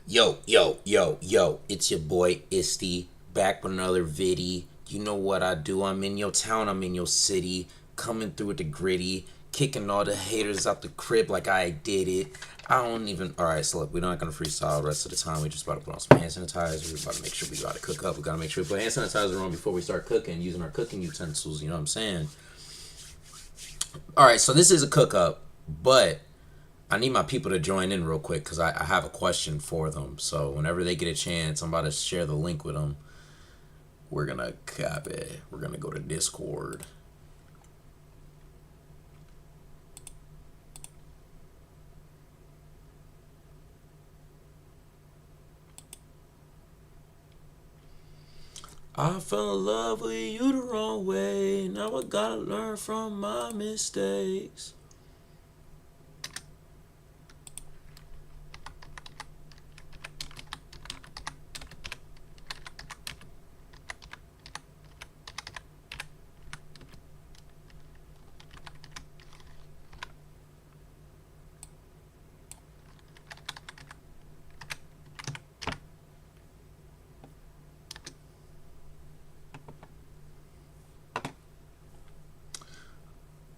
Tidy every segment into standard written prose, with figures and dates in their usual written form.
Yo, it's your boy Isty, back with another viddy. You know what I do, I'm in your town, I'm in your city, coming through with the gritty, kicking all the haters out the crib like I did it. I don't even, alright, so look, we're not gonna freestyle the rest of the time, we just about to put on some hand sanitizer, we're about to make sure we gotta cook up, we gotta make sure we put hand sanitizer on before we start cooking, using our cooking utensils, you know what I'm saying? Alright, so this is a cook up, but I need my people to join in real quick because I have a question for them. So whenever they get a chance, I'm about to share the link with them. We're going to copy. We're going to go to Discord. I fell in love with you the wrong way. Now I gotta learn from my mistakes.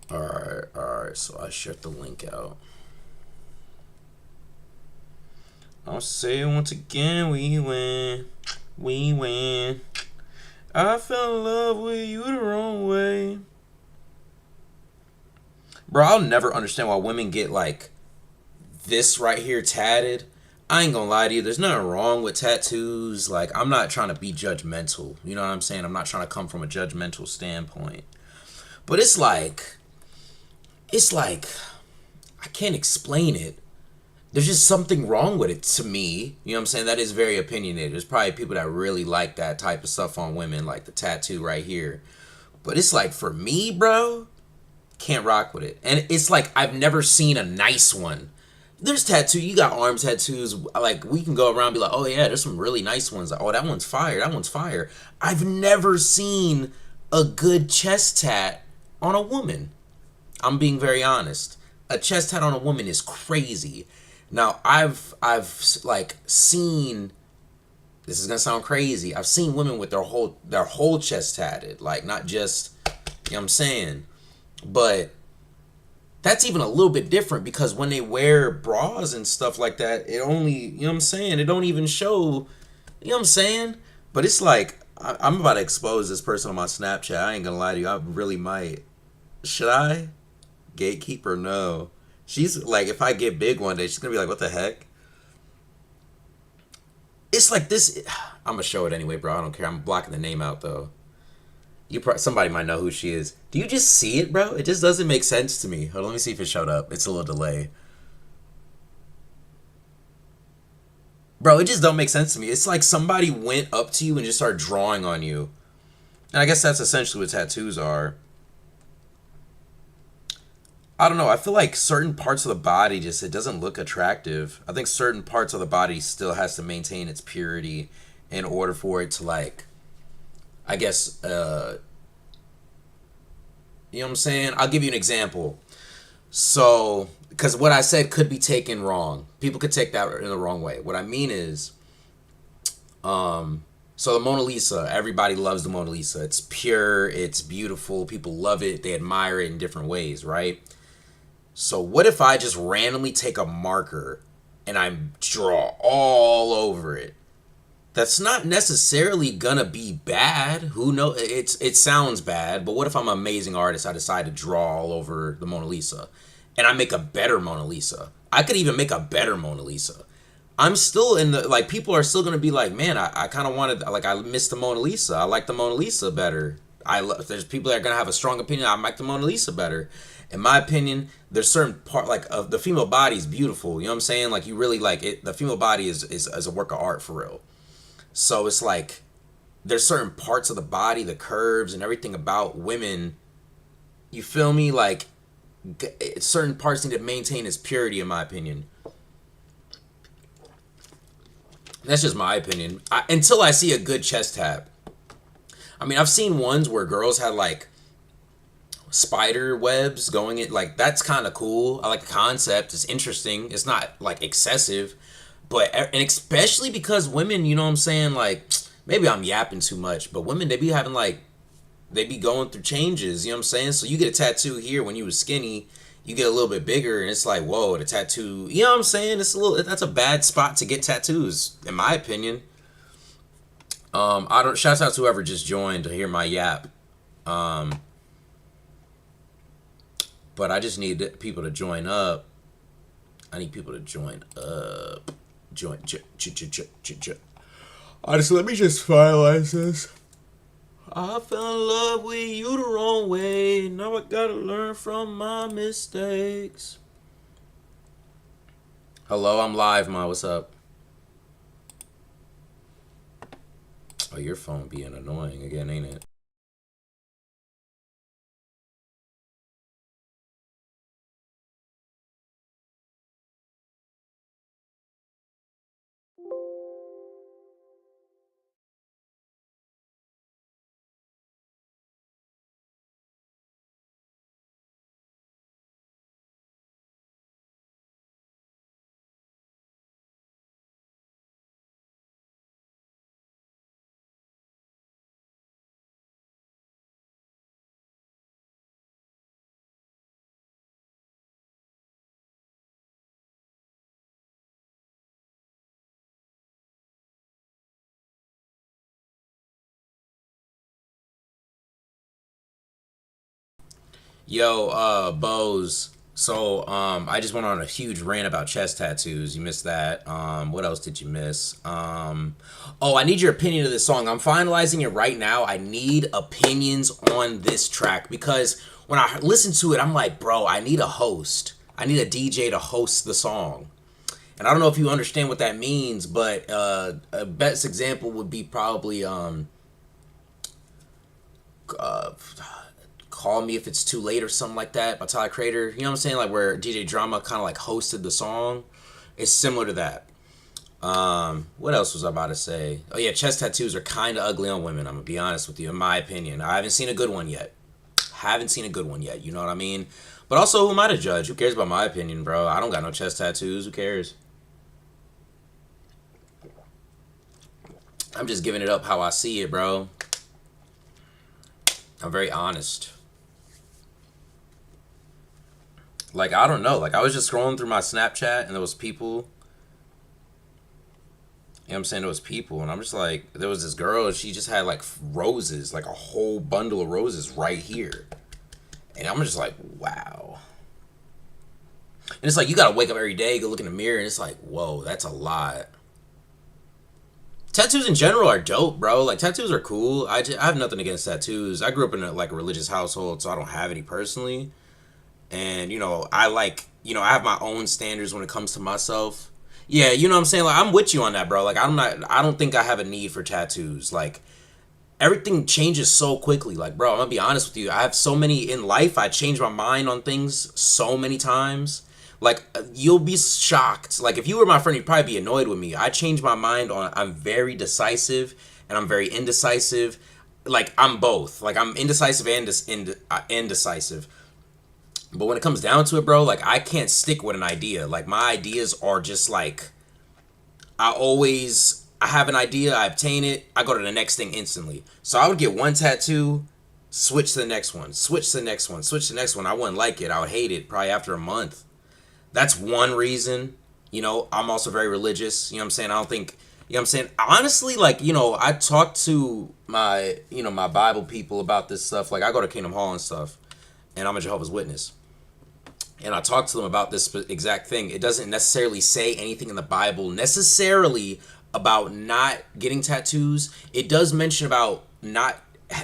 Alright, so I shared the link out. I'll say it once again, we win. We win. I fell in love with you the wrong way. Bro, I'll never understand why women get like this right here tatted. I ain't gonna lie to you, there's nothing wrong with tattoos. Like, I'm not trying to be judgmental. You know what I'm saying? I'm not trying to come from a judgmental standpoint. But it's like I can't explain it. There's just something wrong with it to me. You know what I'm saying? That is very opinionated. There's probably people that really like that type of stuff on women, like the tattoo right here. But it's like, for me, bro, can't rock with it. And it's like, I've never seen a nice one. There's tattoo, you got arm tattoos, like, we can go around and be like, oh yeah, there's some really nice ones. Oh, that one's fire, that one's fire. I've never seen a good chest tat on a woman. I'm being very honest. A chest tat on a woman is crazy. Now, I've like seen, this is gonna sound crazy, I've seen women with their whole chest tatted, like, not just, you know what I'm saying? But that's even a little bit different because when they wear bras and stuff like that, it only, you know what I'm saying, it don't even show, you know what I'm saying? But it's like, I'm about to expose this person on my Snapchat. I ain't gonna lie to you, I really might. Should I? Gatekeeper, no. She's like, if I get big one day, she's gonna be like, what the heck? It's like this. I'm gonna show it anyway, bro. I don't care. I'm blocking the name out though. Somebody might know who she is. Do you just see it, bro? It just doesn't make sense to me. Hold on, let me see if it showed up. It's a little delay. Bro, it just don't make sense to me. It's like somebody went up to you and just started drawing on you. And I guess that's essentially what tattoos are. I don't know. I feel like certain parts of the body just, it doesn't look attractive. I think certain parts of the body still has to maintain its purity in order for it to, like, I guess, you know what I'm saying? I'll give you an example. So, because what I said could be taken wrong. People could take that in the wrong way. What I mean is, so the Mona Lisa, everybody loves the Mona Lisa. It's pure, it's beautiful, people love it, they admire it in different ways, right? So what if I just randomly take a marker and I draw all over it? That's not necessarily gonna be bad. Who knows? It sounds bad, but what if I'm an amazing artist? I decide to draw all over the Mona Lisa, and I make a better Mona Lisa. I could even make a better Mona Lisa. I'm still in the, like, people are still gonna be like, man, I kind of wanted, like, I missed the Mona Lisa. I like the Mona Lisa better. There's people that are gonna have a strong opinion. I like the Mona Lisa better. In my opinion, there's certain part, like, of the female body is beautiful. You know what I'm saying? Like, you really like it. The female body is a work of art for real. So it's like, there's certain parts of the body, the curves and everything about women, you feel me? Like, certain parts need to maintain its purity, in my opinion. That's just my opinion. Until I see a good chest tat. I mean, I've seen ones where girls had, like, spider webs going in. Like, that's kind of cool. I like the concept. It's interesting. It's not, like, excessive. But and especially because women, you know what I'm saying, like maybe I'm yapping too much, but women, they be having like, they be going through changes, you know what I'm saying? So you get a tattoo here when you was skinny, you get a little bit bigger and it's like, whoa, the tattoo, you know what I'm saying? It's a little, that's a bad spot to get tattoos in my opinion. I don't, shouts out to whoever just joined to hear my yap. Um but I just need people to join up. I need people to join up. Join. Honestly, let me just finalize this. I fell in love with you the wrong way. Now I gotta learn from my mistakes. Hello, I'm live, Ma. What's up? Oh, your phone being annoying again, ain't it? Yo, Bose. So, I just went on a huge rant about chest tattoos. You missed that. What else did you miss? Oh, I need your opinion of this song. I'm finalizing it right now. I need opinions on this track because when I listen to it, I'm like, bro, I need a host. I need a DJ to host the song. And I don't know if you understand what that means, but a best example would be probably uh, Call Me If It's Too Late or something like that by Tyler Creator. You know what I'm saying? Like where DJ Drama kind of like hosted the song. It's similar to that. What else was I about to say? Oh yeah, chest tattoos are kind of ugly on women. I'm gonna be honest with you, in my opinion. I haven't seen a good one yet. Haven't seen a good one yet. You know what I mean? But also, who am I to judge? Who cares about my opinion, bro? I don't got no chest tattoos. Who cares? I'm just giving it up how I see it, bro. I'm very honest. Like I don't know. Like I was just scrolling through my Snapchat and there was people. You know what I'm saying? There was people and I'm just like, there was this girl and she just had like roses, like a whole bundle of roses right here. And I'm just like, wow. And it's like you gotta wake up every day, go look in the mirror, and it's like, whoa, that's a lot. Tattoos in general are dope, bro. Like tattoos are cool. I have nothing against tattoos. I grew up in a religious household, so I don't have any personally. And I like, I have my own standards when it comes to myself. Yeah, you know what I'm saying. Like I'm with you on that, bro. Like I'm not. I don't think I have a need for tattoos. Like everything changes so quickly. Like, bro, I'm gonna be honest with you. I have so many in life. I change my mind on things so many times. Like, you'll be shocked. Like, if you were my friend, you'd probably be annoyed with me. I change my mind on. I'm very decisive and I'm very indecisive. Like, I'm both. Like, I'm indecisive and indecisive. But when it comes down to it, bro, like I can't stick with an idea. Like my ideas are just like I have an idea, I obtain it, I go to the next thing instantly. So I would get one tattoo, switch to the next one, switch to the next one, switch to the next one. I wouldn't like it. I would hate it probably after a month. That's one reason. I'm also very religious. You know what I'm saying? I don't think what I'm saying? Honestly, like, I talk to my Bible people about this stuff. Like I go to Kingdom Hall and stuff, and I'm a Jehovah's Witness. And I talked to them about this exact thing. It doesn't necessarily say anything in the Bible necessarily about not getting tattoos. It does mention about not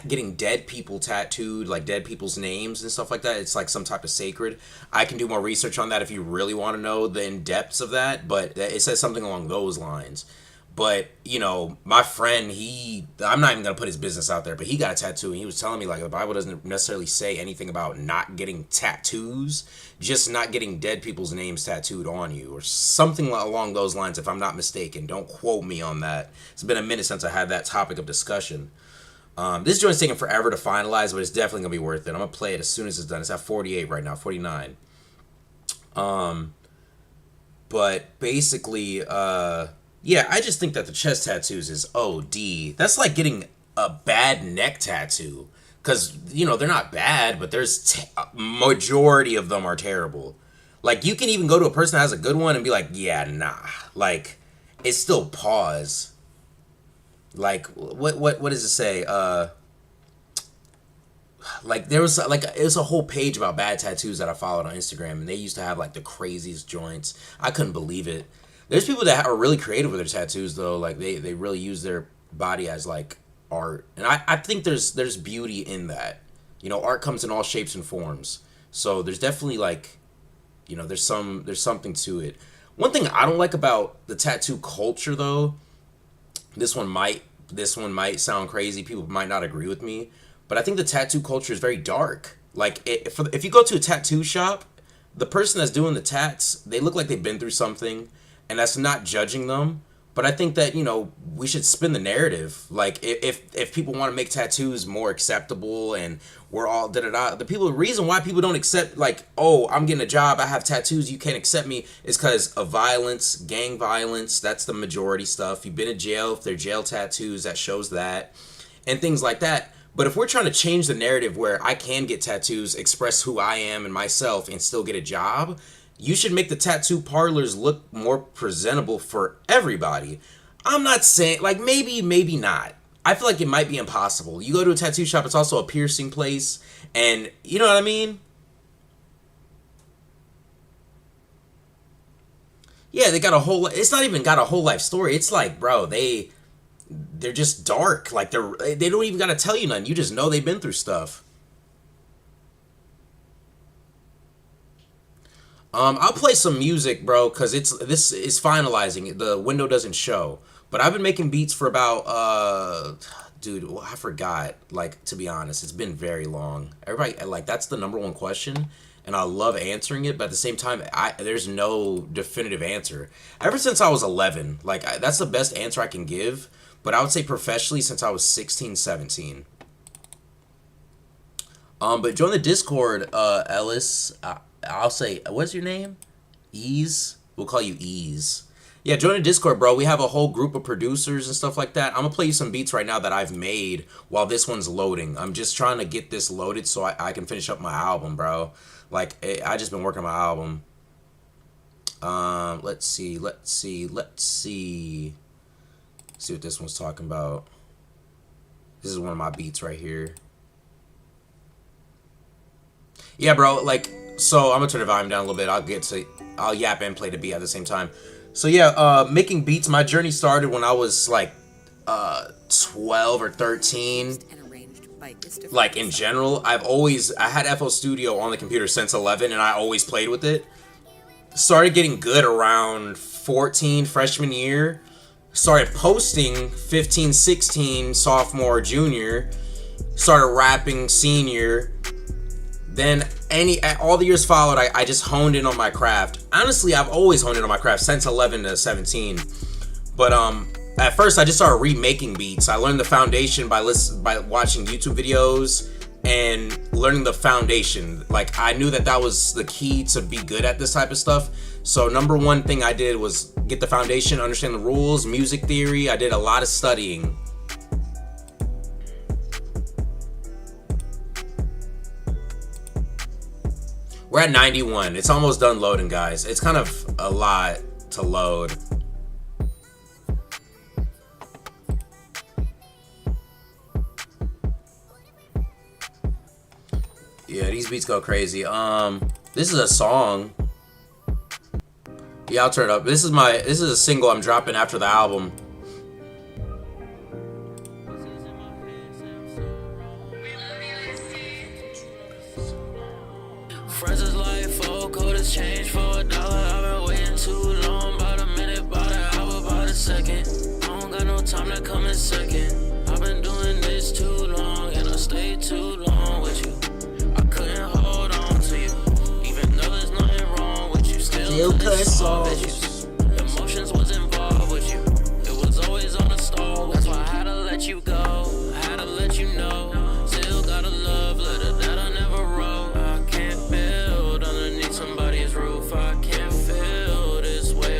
getting dead people tattooed, like dead people's names and stuff like that. It's like some type of sacred. I can do more research on that if you really want to know the in depths of that, but it says something along those lines. But my friend, I'm not even gonna put his business out there, but he got a tattoo, and he was telling me like the Bible doesn't necessarily say anything about not getting tattoos, just not getting dead people's names tattooed on you, or something along those lines. If I'm not mistaken, don't quote me on that. It's been a minute since I had that topic of discussion. This joint's taking forever to finalize, but it's definitely gonna be worth it. I'm gonna play it as soon as it's done. It's at 48 right now, 49. But basically, yeah, I just think that the chest tattoos is OD. That's like getting a bad neck tattoo. Because, they're not bad, but a majority of them are terrible. Like, you can even go to a person that has a good one and be like, yeah, nah. Like, it's still pause. Like, what does it say? Like, it was a whole page about bad tattoos that I followed on Instagram, and they used to have like the craziest joints. I couldn't believe it. There's people that are really creative with their tattoos though. Like, they really use their body as like art, and I think there's beauty in that. Art comes in all shapes and forms. So there's definitely like, there's something to it. One thing I don't like about the tattoo culture though, this one might sound crazy. People might not agree with me, but I think the tattoo culture is very dark. Like, if you go to a tattoo shop, the person that's doing the tats, they look like they've been through something, and that's not judging them. But I think that, we should spin the narrative. Like, if people want to make tattoos more acceptable and we're all da-da-da, the reason why people don't accept, like, oh, I'm getting a job, I have tattoos, you can't accept me, is because of violence, gang violence. That's the majority stuff. You've been in jail. If they're jail tattoos, that shows that, and things like that. But if we're trying to change the narrative where I can get tattoos, express who I am and myself, and still get a job, you should make the tattoo parlors look more presentable for everybody. I'm not saying, like, maybe not. I feel like it might be impossible. You go to a tattoo shop, it's also a piercing place, and you know what I mean? Yeah, they got it's not even got a whole life story. It's like, bro, they're just dark. Like, they don't even got to tell you nothing. You just know they've been through stuff. I'll play some music, bro, because this is finalizing. The window doesn't show, but I've been making beats for about dude, well, I forgot. Like, to be honest, it's been very long. Everybody, like, that's the number one question, and I love answering it, but at the same time, there's no definitive answer. Ever since I was 11, like, that's the best answer I can give. But I would say professionally since I was 16, 17. But join the Discord, Ellis. I'll say, what's your name? Ease? We'll call you Ease. Yeah, join the Discord, bro. We have a whole group of producers and stuff like that. I'm going to play you some beats right now that I've made while this one's loading. I'm just trying to get this loaded so I can finish up my album, bro. Like, I just been working on my album. Let's see what this one's talking about. This is one of my beats right here. Yeah, bro, like, so I'm gonna turn the volume down a little bit. I'll yap and play the beat at the same time. So yeah, making beats, my journey started when I was like 12 or 13. Like, in general, I had FL Studio on the computer since 11, and I always played with it. Started getting good around 14, freshman year. Started posting 15, 16, sophomore, junior. Started rapping senior. Then all the years followed, I just honed in on my craft. Honestly, I've always honed in on my craft since 11 to 17. But at first, I just started remaking beats. I learned the foundation by watching YouTube videos and learning the foundation. Like, I knew that was the key to be good at this type of stuff. So number one thing I did was get the foundation, understand the rules, music theory. I did a lot of studying. We're at 91. It's almost done loading, guys. It's kind of a lot to load. Yeah, these beats go crazy. This is a song. Yeah, I'll turn it up. This is a single I'm dropping after the album. Friends is like full code has changed for $1. I've been waiting too long, about a minute, about an hour, about a second. I don't got no time to come in second. I've been doing this too long, and I stayed too long with you. I couldn't hold on to you, even though there's nothing wrong with you. Still couldn't solve it. Emotions was involved with you. It was always on the stall. That's why I had to let you go. I had to let you know. Still got a love letter that I never wrote. I can't build underneath somebody's roof. I can't feel this way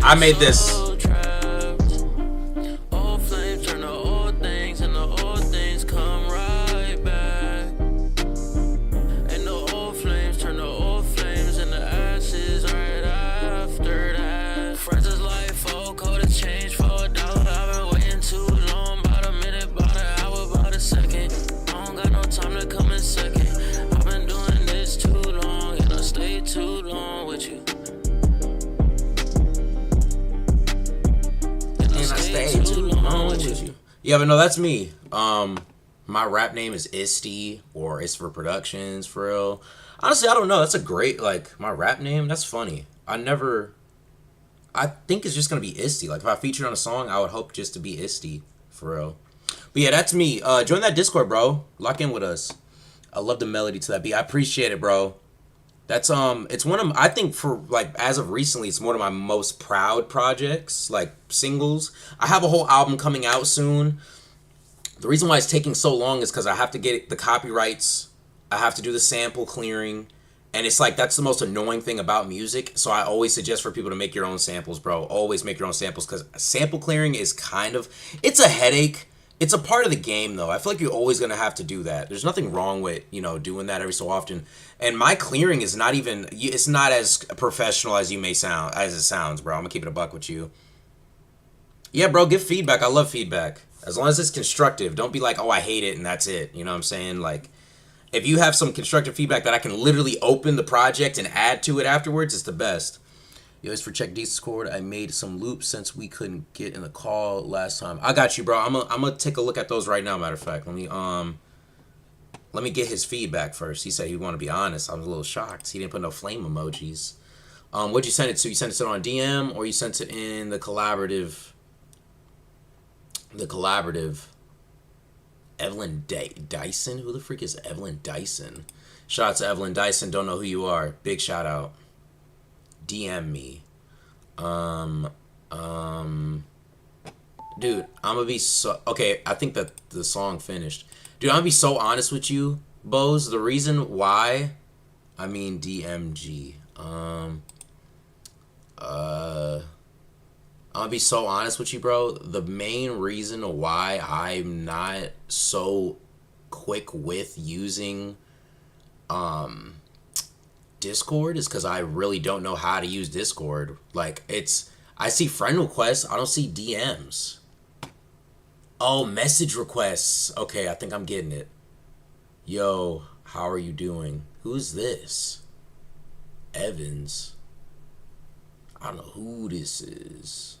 I made this. Old flames turn to old things, and the old things come right back. And the old flames turn to old flames, and the ashes right after that. Friends is like folk, code has changed for $1. I've been waiting too long, about a minute, about an hour, about a second. I don't got no time to come in second. I've been doing this too long, and I stay too long with you. And I stay too long with you. Yeah, but no, that's me. My rap name is Isty, or It's for Productions, for real. Honestly, I don't know. That's a great, like, my rap name. That's funny. I think it's just gonna be Isty. Like, if I featured on a song, I would hope just to be Isty, for real. But yeah, that's me. Join that Discord, bro. Lock in with us. I love the melody to that beat. I appreciate it, bro. That's it's one of, I think, for like, as of recently, it's one of my most proud projects, like singles. I have a whole album coming out soon. The reason why it's taking so long is because I have to get the copyrights, I have to do the sample clearing, and it's like, that's the most annoying thing about music. So I always suggest for people to make your own samples, bro. Always make your own samples, because sample clearing is kind of, it's a headache. It's a part of the game, though. I feel like you're always going to have to do that. There's nothing wrong with, doing that every so often. And my clearing is not even, it's not as professional as you may sound, as it sounds, bro. I'm going to keep it a buck with you. Yeah, bro, give feedback. I love feedback. As long as it's constructive. Don't be like, oh, I hate it, and that's it. You know what I'm saying? Like, if you have some constructive feedback that I can literally open the project and add to it afterwards, it's the best. Yo, it's for check Discord. I made some loops since we couldn't get in the call last time. I got you, bro. I'm gonna take a look at those right now. Matter of fact, let me get his feedback first. He said he wanted to be honest. I was a little shocked. He didn't put no flame emojis. What'd you send it to? You sent it on DM, or you sent it in the collaborative? The collaborative. Evelyn Dyson. Who the freak is Evelyn Dyson? Shout out to Evelyn Dyson. Don't know who you are. Big shout out. DM me. Dude, I'm gonna be so, okay, I think that the song finished. Dude, I'm gonna be so honest with you, Bose. The reason why, I mean DMG. I'm gonna be so honest with you, bro. The main reason why I'm not so quick with using Discord is because I really don't know how to use Discord. Like, I see friend requests, I don't see DMs. Oh, message requests. Okay, I think I'm getting it. Yo, how are you doing? Who's this? Evans. I don't know who this is.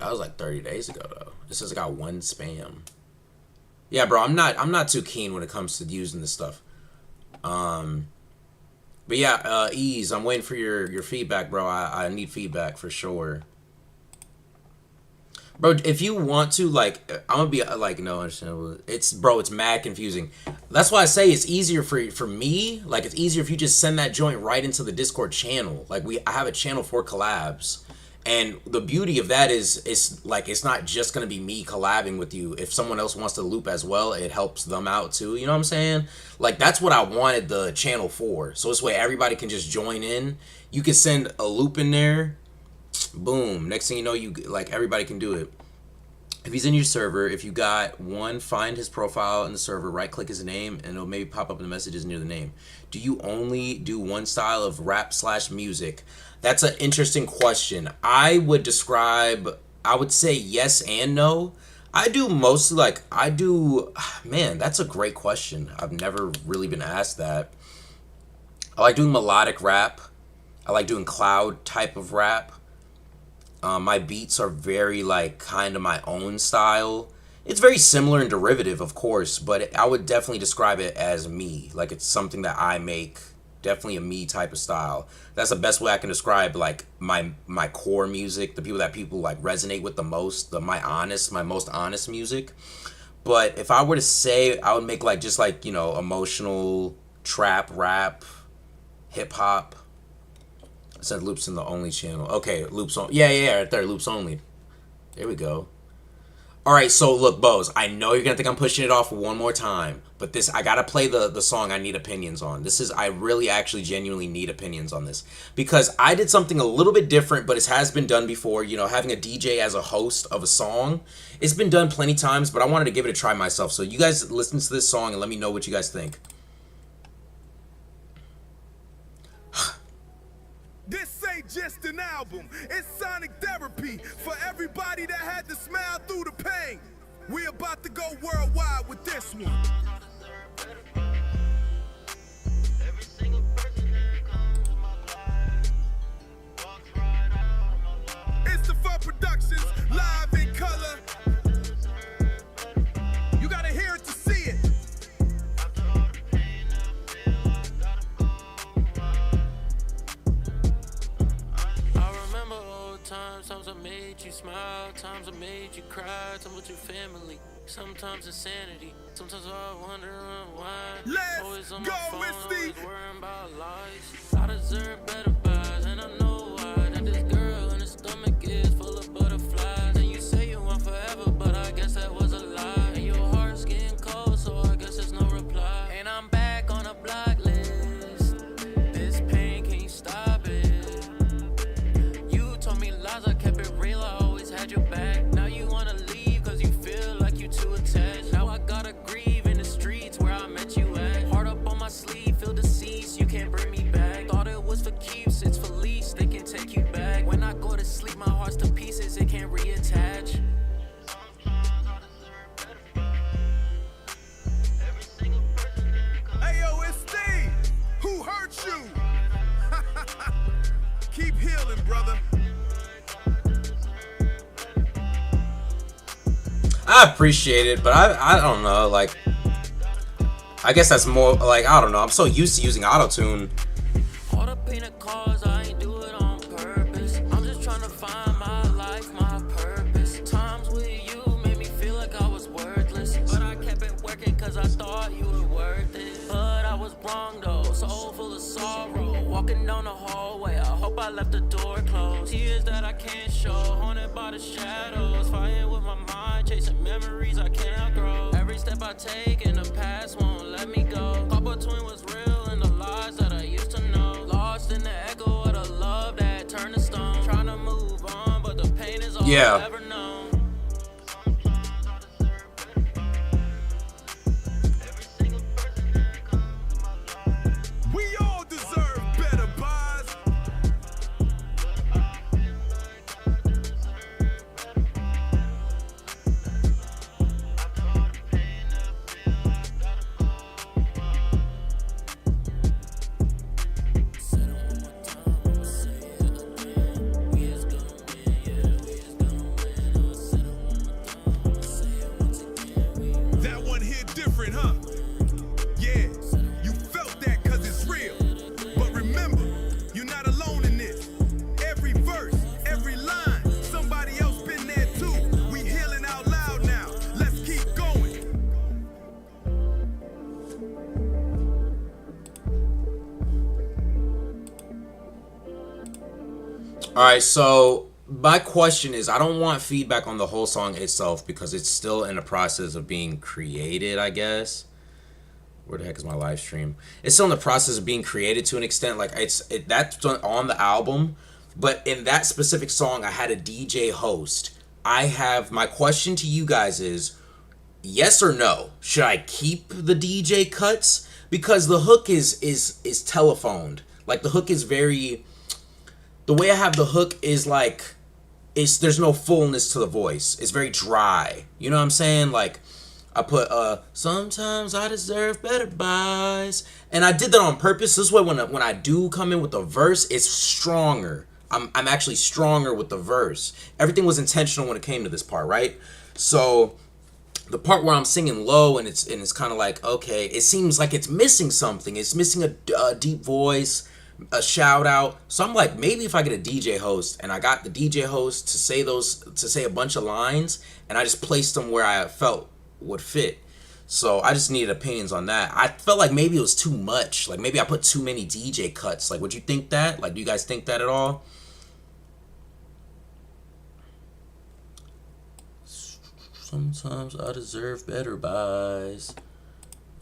That was like 30 days ago, though. It says I got one spam. Yeah, bro, I'm not too keen when it comes to using this stuff. But yeah, Ease, I'm waiting for your feedback, bro. I need feedback for sure. Bro, if you want to, like, I'm gonna be like, no, understandable. It's mad confusing. That's why I say it's easier for me. Like, it's easier if you just send that joint right into the Discord channel. Like, I have a channel for collabs. And the beauty of that is, it's not just going to be me collabing with you. If someone else wants to loop as well, it helps them out too. You know what I'm saying? Like, that's what I wanted the channel for. So this way everybody can just join in. You can send a loop in there. Boom. Next thing you know, everybody can do it. If he's in your server, if you got one, find his profile in the server, right click his name, and it'll maybe pop up in the messages near the name. Do you only do one style of rap/music? That's an interesting question. I would say yes and no. I do mostly man, that's a great question. I've never really been asked that. I like doing melodic rap. I like doing cloud type of rap. My beats are very, kind of my own style. It's very similar and derivative, of course, but I would definitely describe it as me. Like, it's something that I make. Definitely a me type of style. That's the best way I can describe, my core music, the people that people resonate with the most, my most honest music. But if I were to say, I would make emotional trap rap, hip hop. I said loops in the only channel. Okay, loops on. Yeah, right there, loops only. There we go. All right, so look, Bose, I know you're gonna think I'm pushing it off one more time, but this I gotta play the song I need opinions on. This is I really actually genuinely need opinions on this because I did something a little bit different, but it has been done before. You know, having a DJ as a host of a song, it's been done plenty times, but I wanted to give it a try myself. So you guys listen to this song and let me know what you guys think. This ain't just an album, it's sonic therapy for everybody that had to smile through the pain. We about to go worldwide with this one. It's the Fun Productions, live in color. You gotta hear it to see it. Times I made you smile, times I made you cry, times with your family, sometimes insanity, sometimes I wonder why. Let's always on go, my phone, Misty. always worrying about lies. I deserve better vibes, and I know why. That this girl in her stomach is full of butterflies. And you say you want forever, but I guess that was a lie. And your heart's getting cold, so I guess there's no reply. And I'm back on a block list. This pain, can you stop it? Told me lies, I kept it real, I always had your back. Now you wanna leave cause you feel like you too attached. Now I gotta grieve in the streets where I met you at. Heart up on my sleeve, feel deceased, you can't bring me back. Thought it was for keeps, it's for lease, they can take you back. When I go to sleep, my heart's to pieces, it can't reattach. Ayo, it's Steve. Who hurt you? Keep healing, brother. I appreciate it, but I don't know, like, I guess that's more, like, I don't know, I'm so used to using autotune. All the painted cars, I ain't do it on purpose. I'm just trying to find my life, my purpose. Times with you made me feel like I was worthless, but I kept it working cause I thought you were worth it. But I was wrong though, soul full of sorrow. Walking down the hallway, I hope I left the door closed. Tears that I can't show, haunted by the shadows. Fighting with my mind, chasing memories I can't outgrow. Every step I take in the past won't let me go. Caught between what's real and the lies that I used to know. Lost in the echo of the love that turned to stone. Trying to move on, but the pain is all I've ever known. We all deserve better, boys. That one hit different, huh? Yeah, you felt that cause it's real. But remember, you're not alone in this. Every verse, every line, somebody else been there too. We healing out loud now. Let's keep going. Alright, so my question is, I don't want feedback on the whole song itself because it's still in the process of being created, I guess. Where the heck is my live stream? It's still in the process of being created to an extent. Like, that's on the album, but in that specific song, I had a DJ host. My question to you guys is, yes or no? Should I keep the DJ cuts? Because the hook is telephoned. Like, the hook is very... The way I have the hook is like, there's no fullness to the voice. It's very dry. You know what I'm saying? Like, I put, sometimes I deserve better buys. And I did that on purpose. This way, when I do come in with the verse, it's stronger. I'm actually stronger with the verse. Everything was intentional when it came to this part, right? So the part where I'm singing low and it's kind of like, okay, it seems like it's missing something. It's missing a deep voice, a shout out. So I'm like, maybe if I get a DJ host and I got the DJ host to say a bunch of lines and I just placed them where I felt would fit. So I just needed opinions on that. I felt like maybe it was too much. Like, maybe I put too many DJ cuts. Like, would you think that? Like, do you guys think that at all? Sometimes I deserve better buys.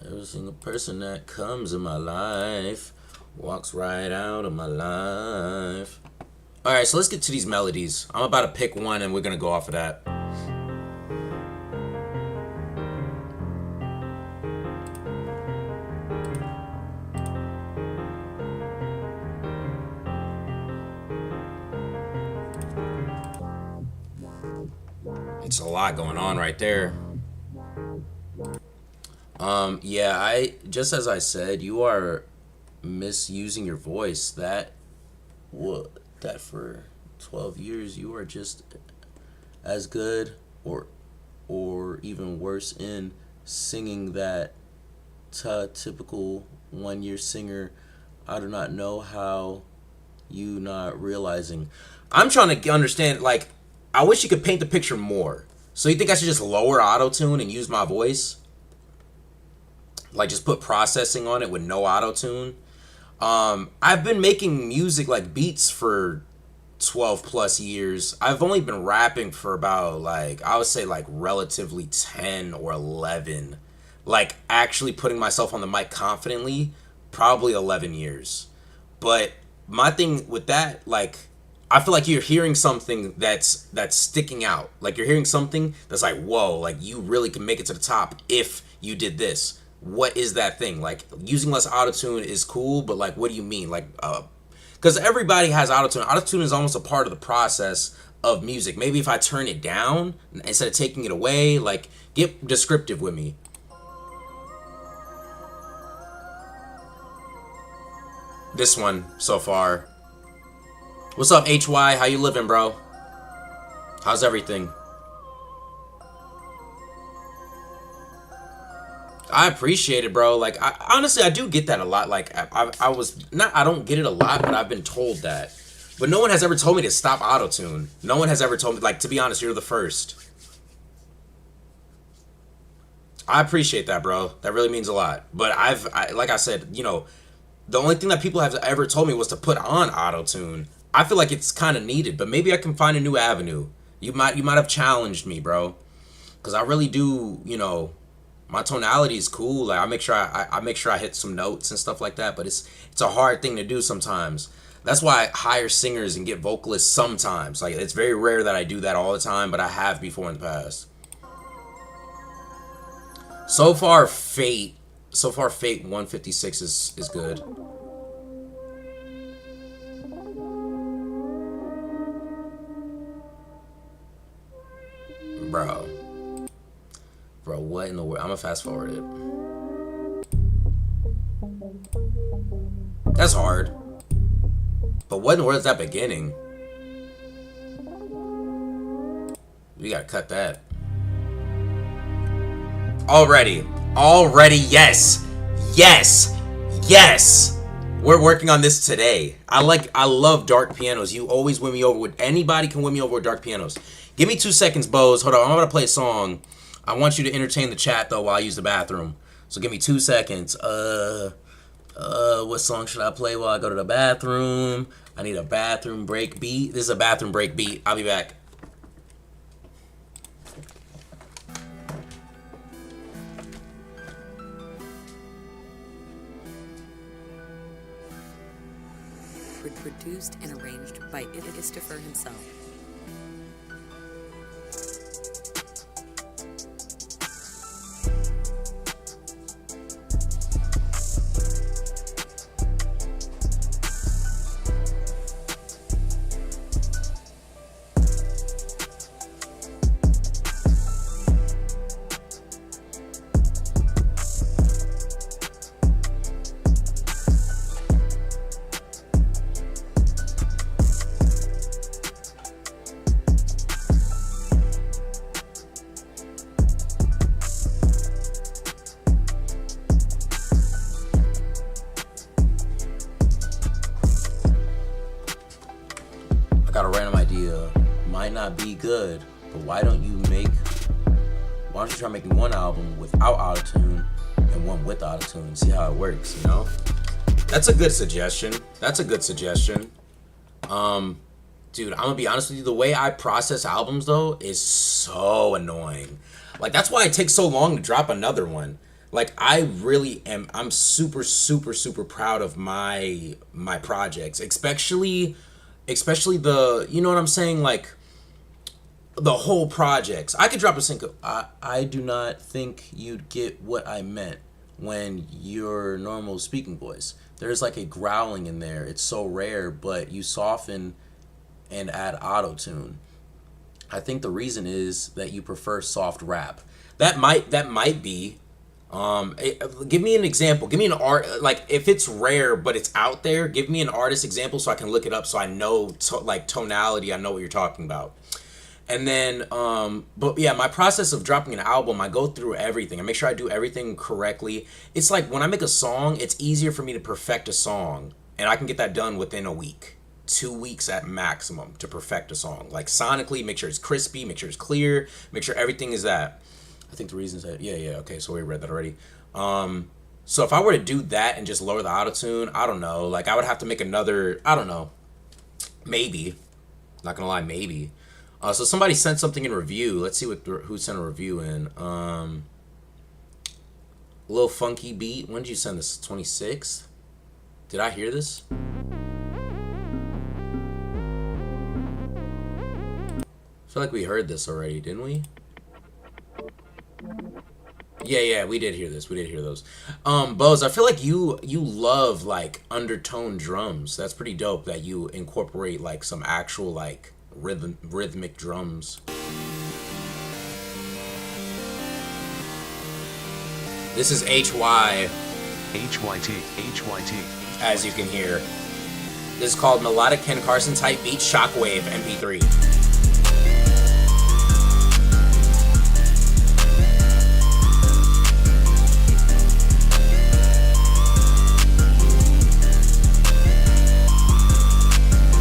Every single person that comes in my life walks right out of my life. Alright, so let's get to these melodies. I'm about to pick one and we're gonna go off of that. It's a lot going on right there. Yeah, I just as I said, you are misusing your voice. That for 12 years you are just as good or even worse in singing that typical 1 year singer. I do not know how you not realizing. I'm trying to understand, like, I wish you could paint the picture more. So you think I should just lower auto-tune and use my voice? Like, just put processing on it with no auto-tune? I've been making music, like beats, for 12 plus years. I've only been rapping for about, like, I would say, like, relatively 10 or 11. Like, actually putting myself on the mic confidently, probably 11 years. But my thing with that, like, I feel like you're hearing something that's sticking out. Like, you're hearing something that's like, whoa, like, you really can make it to the top if you did this. What is that thing? Like, using less autotune is cool, but, like, what do you mean? Like, because everybody has autotune. Autotune is almost a part of the process of music. Maybe if I turn it down instead of taking it away, like, get descriptive with me. This one so far. What's up, HY? How you living, bro? How's everything? I appreciate it, bro. Like, honestly, I do get that a lot. Like, I don't get it a lot, but I've been told that. But no one has ever told me to stop autotune. No one has ever told me, like, to be honest, you're the first. I appreciate that, bro. That really means a lot. But like I said, you know, the only thing that people have ever told me was to put on autotune. I feel like it's kind of needed, but maybe I can find a new avenue. You might have challenged me, bro, because I really do. You know, my tonality is cool. Like, I make sure I hit some notes and stuff like that. But it's a hard thing to do sometimes. That's why I hire singers and get vocalists sometimes. Like, it's very rare that I do that all the time, but I have before in the past. So far, Fate 156 is good. Bro, what in the world? I'm gonna fast forward it. That's hard. But what in the world is that beginning? We gotta cut that. Already, yes. We're working on this today. I love dark pianos. You always win me over with, anybody can win me over with dark pianos. Give me 2 seconds, Bose. Hold on, I'm gonna play a song. I want you to entertain the chat though while I use the bathroom. So give me 2 seconds. What song should I play while I go to the bathroom? I need a bathroom break beat. This is a bathroom break beat. I'll be back. Produced and arranged by Christopher himself. Got a random idea. Might not be good, but why don't you try making one album without autotune and one with autotune? See how it works, you know? That's a good suggestion. Dude, I'm gonna be honest with you. The way I process albums though is so annoying. Like that's why it takes so long to drop another one. Like I really am. I'm super, super, super proud of my projects, especially the. You know what I'm saying? Like the whole projects. I could drop a single. I do not think you'd get what I meant when your normal speaking voice. There's like a growling in there. It's so rare, but you soften and add auto-tune. I think the reason is that you prefer soft rap. That might be. Give me an example. Give me an art, like if it's rare but it's out there. Give me an artist example so I can look it up so I know like tonality. I know what you're talking about. And then, but yeah, my process of dropping an album, I go through everything. I make sure I do everything correctly. It's like when I make a song, it's easier for me to perfect a song, and I can get that done within a week. 2 weeks at maximum to perfect a song. Like sonically, make sure it's crispy, make sure it's clear, make sure everything is that. I think the reason is that, yeah, okay, so we read that already. So if I were to do that and just lower the autotune, I don't know. Like I would have to make another, I don't know, maybe. Not gonna lie, maybe. So somebody sent something in review. Let's see who sent a review in. Lil Funky Beat. When did you send this? 26th? Did I hear this? I feel like we heard this already, didn't we? Yeah, we did hear this. We did hear those. Bose, I feel like you love like undertone drums. That's pretty dope that you incorporate like some actual like rhythmic drums. This is HY. HYT. As you can hear. This is called Melodic Ken Carson Type Beat Shockwave MP3.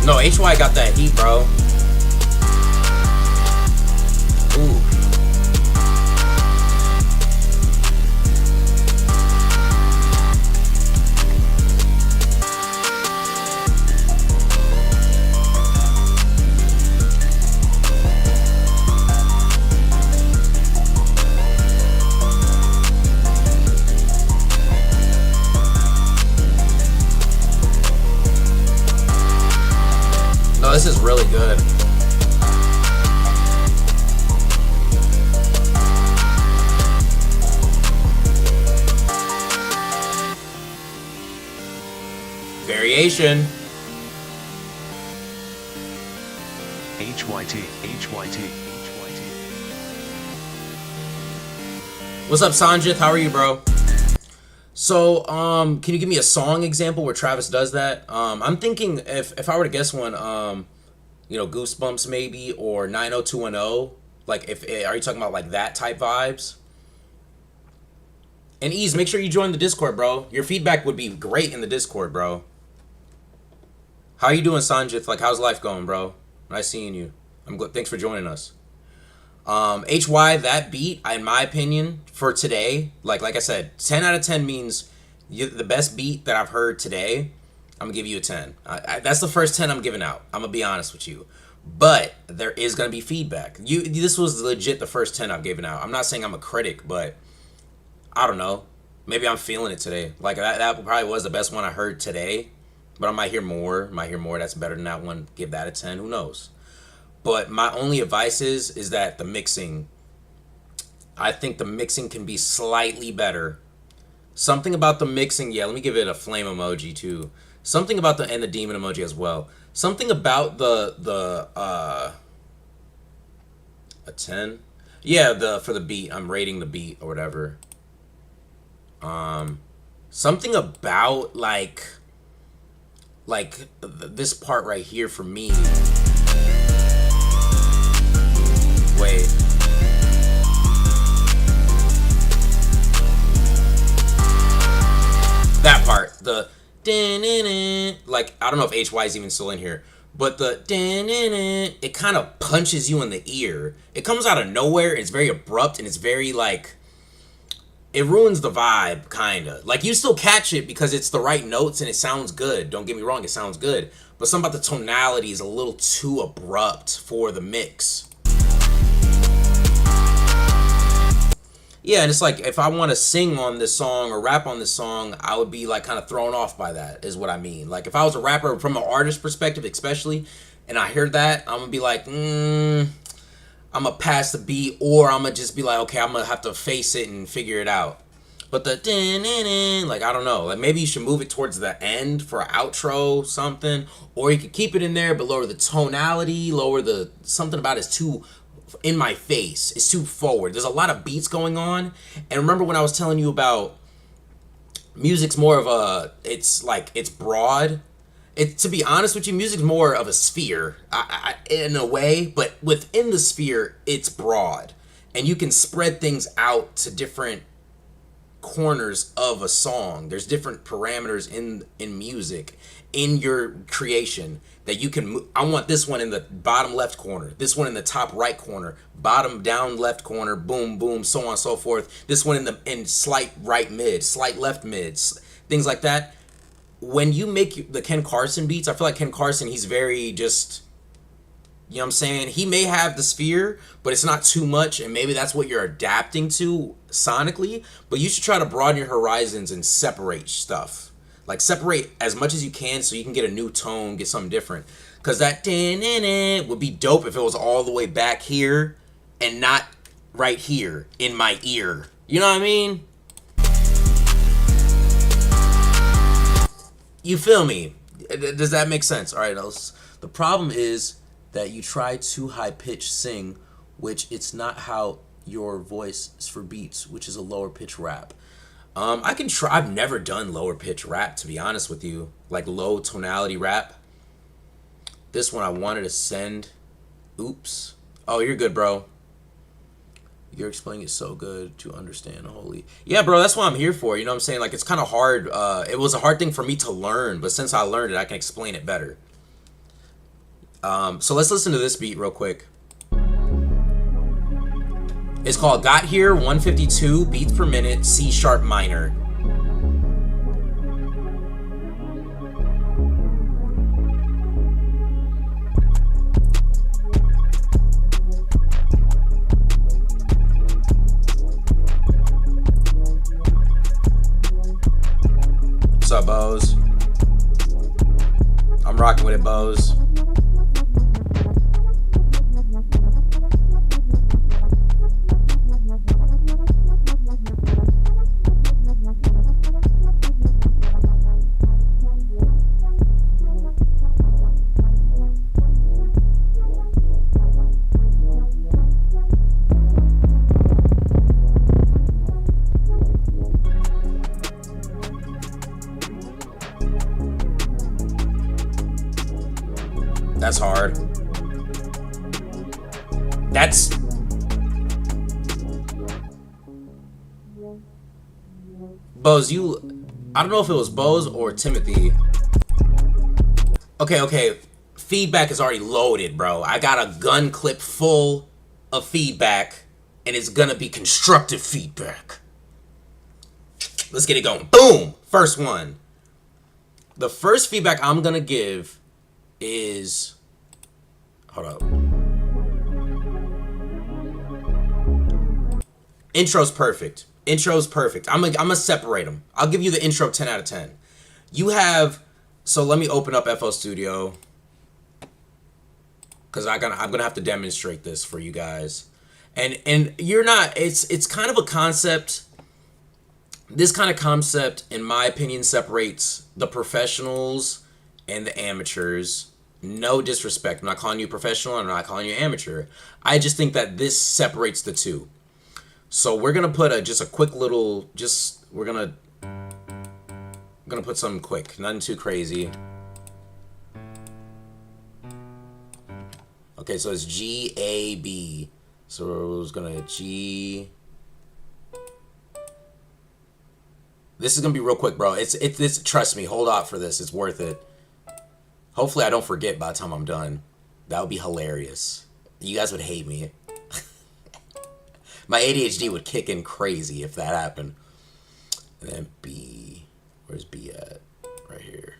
No, HY got that heat, bro. Ooh. No, this is really good. Variation. HYT. What's up, Sanjith? How are you, bro? So, can you give me a song example where Travis does that? I'm thinking if I were to guess one, Goosebumps maybe, or 90210. Like, are you talking about like that type vibes? And Ease, make sure you join the Discord, bro. Your feedback would be great in the Discord, bro. How you doing, Sanjith? Like, how's life going, bro? Nice seeing you. I'm good. Thanks for joining us. HY, that beat, in my opinion, for today, like I said, 10 out of 10 means the best beat that I've heard today. I'm gonna give you a 10. That's the first 10 I'm giving out. I'm gonna be honest with you, but there is gonna be feedback. This was legit the first 10 I've given out. I'm not saying I'm a critic, but I don't know. Maybe I'm feeling it today. Like that probably was the best one I heard today, but I might hear more. That's better than that one. Give that a 10. Who knows? But my only advice is that the mixing, I think the mixing can be slightly better. Something about the mixing, yeah, let me give it a flame emoji too. Something about and the demon emoji as well. Something about a 10? Yeah, for the beat, I'm rating the beat or whatever. Something about like this part right here for me. Wait. That part, the like, I don't know if HY is even still in here, but the it kind of punches you in the ear. It comes out of nowhere, it's very abrupt, and it's very like, it ruins the vibe, kind of. Like, you still catch it because it's the right notes and it sounds good. Don't get me wrong, it sounds good. But but something about the tonality is a little too abrupt for the mix. Yeah, and it's like if I want to sing on this song or rap on this song, I would be like kind of thrown off by that, is what I mean. Like if I was a rapper from an artist perspective, especially, and I hear that, I'm gonna be like, I'm gonna pass the beat, or I'm gonna just be like, okay, I'm gonna have to face it and figure it out. But the like, I don't know, like maybe you should move it towards the end for an outro, something, or you could keep it in there but lower the tonality, lower the something about it's too in my face, it's too forward. There's a lot of beats going on, and remember when I was telling you about music's more of a, it's like it's broad. It, to be honest with you, music's more of a sphere, in a way, but within the sphere, it's broad, and you can spread things out to different corners of a song. There's different parameters in music, in your creation, that you can I want this one in the bottom left corner, this one in the top right corner, bottom down left corner, boom boom, so on and so forth, this one in slight right mid, slight left mid, things like that. When you make the Ken Carson beats, I feel like Ken Carson, he's very just, you know what I'm saying? He may have the sphere, but it's not too much, and maybe that's what you're adapting to sonically, but you should try to broaden your horizons and separate stuff. Like, separate as much as you can so you can get a new tone, get something different. Because that would be dope if it was all the way back here and not right here in my ear. You know what I mean? You feel me? Does that make sense? All right, the problem is that you try too high pitch sing, which it's not how your voice is for beats, which is a lower pitch rap. I can try. I've never done lower pitch rap, to be honest with you, like low tonality rap. This one I wanted to send. Oops. Oh, you're good, bro. You're explaining it so good to understand. Holy. Yeah, bro, that's what I'm here for. You know what I'm saying? Like, it's kind of hard. It was a hard thing for me to learn, but since I learned it, I can explain it better. So let's listen to this beat real quick. It's called Got Here 152 beats per minute, C sharp minor. What's up, Bose? I'm rocking with it, Bose. That's hard. That's... Bose, you... I don't know if it was Bose or Timothy. Okay. Feedback is already loaded, bro. I got a gun clip full of feedback, and it's gonna be constructive feedback. Let's get it going. Boom! First one. The first feedback I'm gonna give is... Hold up. Intro's perfect. Intro's perfect. I'm gonna separate them. I'll give you the intro 10 out of 10. You have... So let me open up FL Studio, because I'm gonna have to demonstrate this for you guys. And you're not... It's kind of a concept... This kind of concept, in my opinion, separates the professionals and the amateurs. No disrespect. I'm not calling you professional. I'm not calling you amateur. I just think that this separates the two. So we're gonna put just a quick little. We're gonna put something quick. Nothing too crazy. Okay, so it's G-A-B. So we're gonna G. This is gonna be real quick, bro. It's trust me. Hold out for this. It's worth it. Hopefully I don't forget by the time I'm done. That would be hilarious. You guys would hate me. My ADHD would kick in crazy if that happened. And then B. Where's B at? Right here.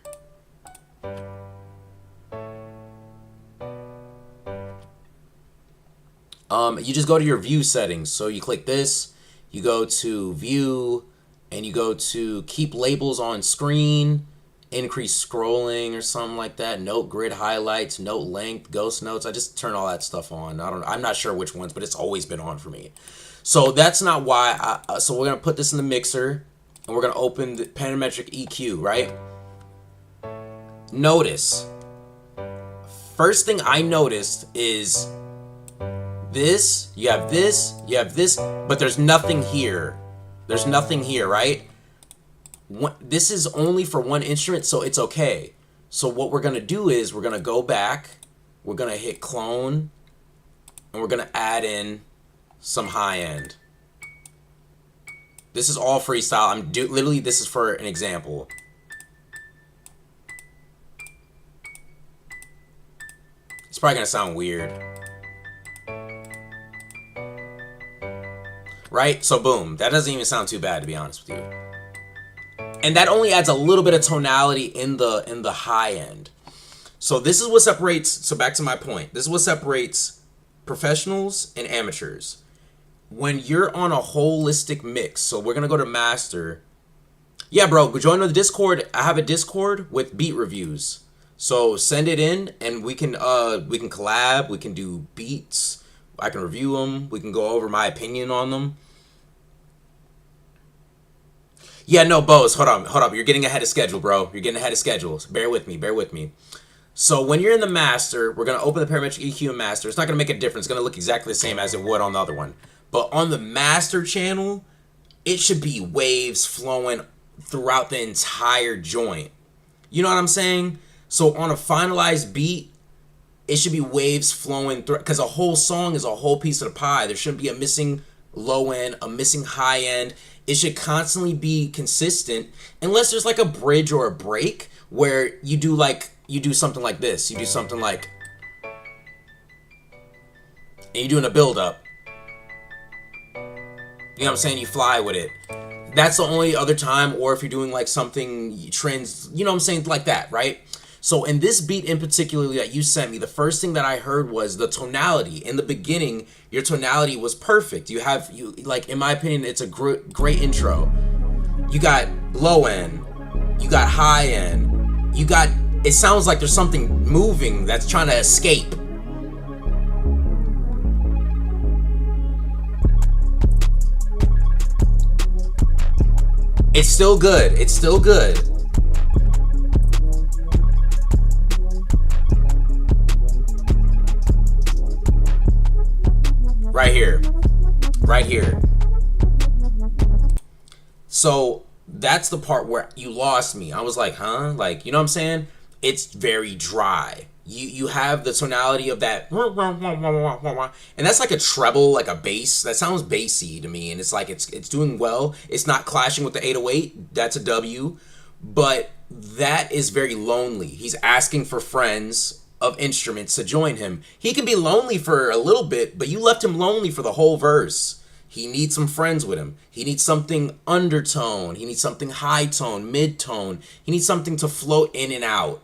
You just go to your view settings. So you click this, you go to view, and you go to keep labels on screen, increase scrolling or something like that. Note grid highlights, note length, ghost notes. I just turn all that stuff on. I'm not sure which ones, but it's always been on for me. So that's not why. So we're gonna put this in the mixer, and we're gonna open the parametric EQ, right? Notice. First thing I noticed is this, you have this, you have this, but there's nothing here. There's nothing here, right? This is only for one instrument, so it's okay. So what we're going to do is we're going to go back, we're going to hit clone, and we're going to add in some high end. This is all freestyle. Literally, this is for an example. It's probably going to sound weird. Right? So boom, that doesn't even sound too bad, to be honest with you. And that only adds a little bit of tonality in the high end. So this is what separates, so back to my point. This is what separates professionals and amateurs. When you're on a holistic mix, so we're gonna go to master. Yeah, bro, join the Discord. I have a Discord with beat reviews. So send it in and we can collab, we can do beats, I can review them, we can go over my opinion on them. Yeah, no, Bose, hold up. You're getting ahead of schedule, bro. You're getting ahead of schedule. Bear with me. So when you're in the master, we're going to open the parametric EQ and master. It's not going to make a difference. It's going to look exactly the same as it would on the other one. But on the master channel, it should be waves flowing throughout the entire joint. You know what I'm saying? So on a finalized beat, it should be waves flowing through, because a whole song is a whole piece of the pie. There shouldn't be a missing low end, a missing high end. It should constantly be consistent, unless there's like a bridge or a break where you do something like this. You do something like, and you're doing a build up. You know what I'm saying? You fly with it. That's the only other time, or if you're doing like something trends, you know what I'm saying, like that, right? So in this beat in particular that you sent me, the first thing that I heard was the tonality. In the beginning, your tonality was perfect. You like, in my opinion, it's a great intro. You got low end, you got high end, it sounds like there's something moving that's trying to escape. It's still good. Right here. So that's the part where you lost me. I was like, huh? Like, you know what I'm saying? It's very dry. You have the tonality of that, and that's like a treble, like a bass. That sounds bassy to me, and it's like it's doing well. It's not clashing with the 808. That's a W, but that is very lonely. He's asking for friends of instruments to join him. He can be lonely for a little bit, but you left him lonely for the whole verse. He needs some friends with him. He needs something undertone. He needs something high tone, mid tone. He needs something to float in and out.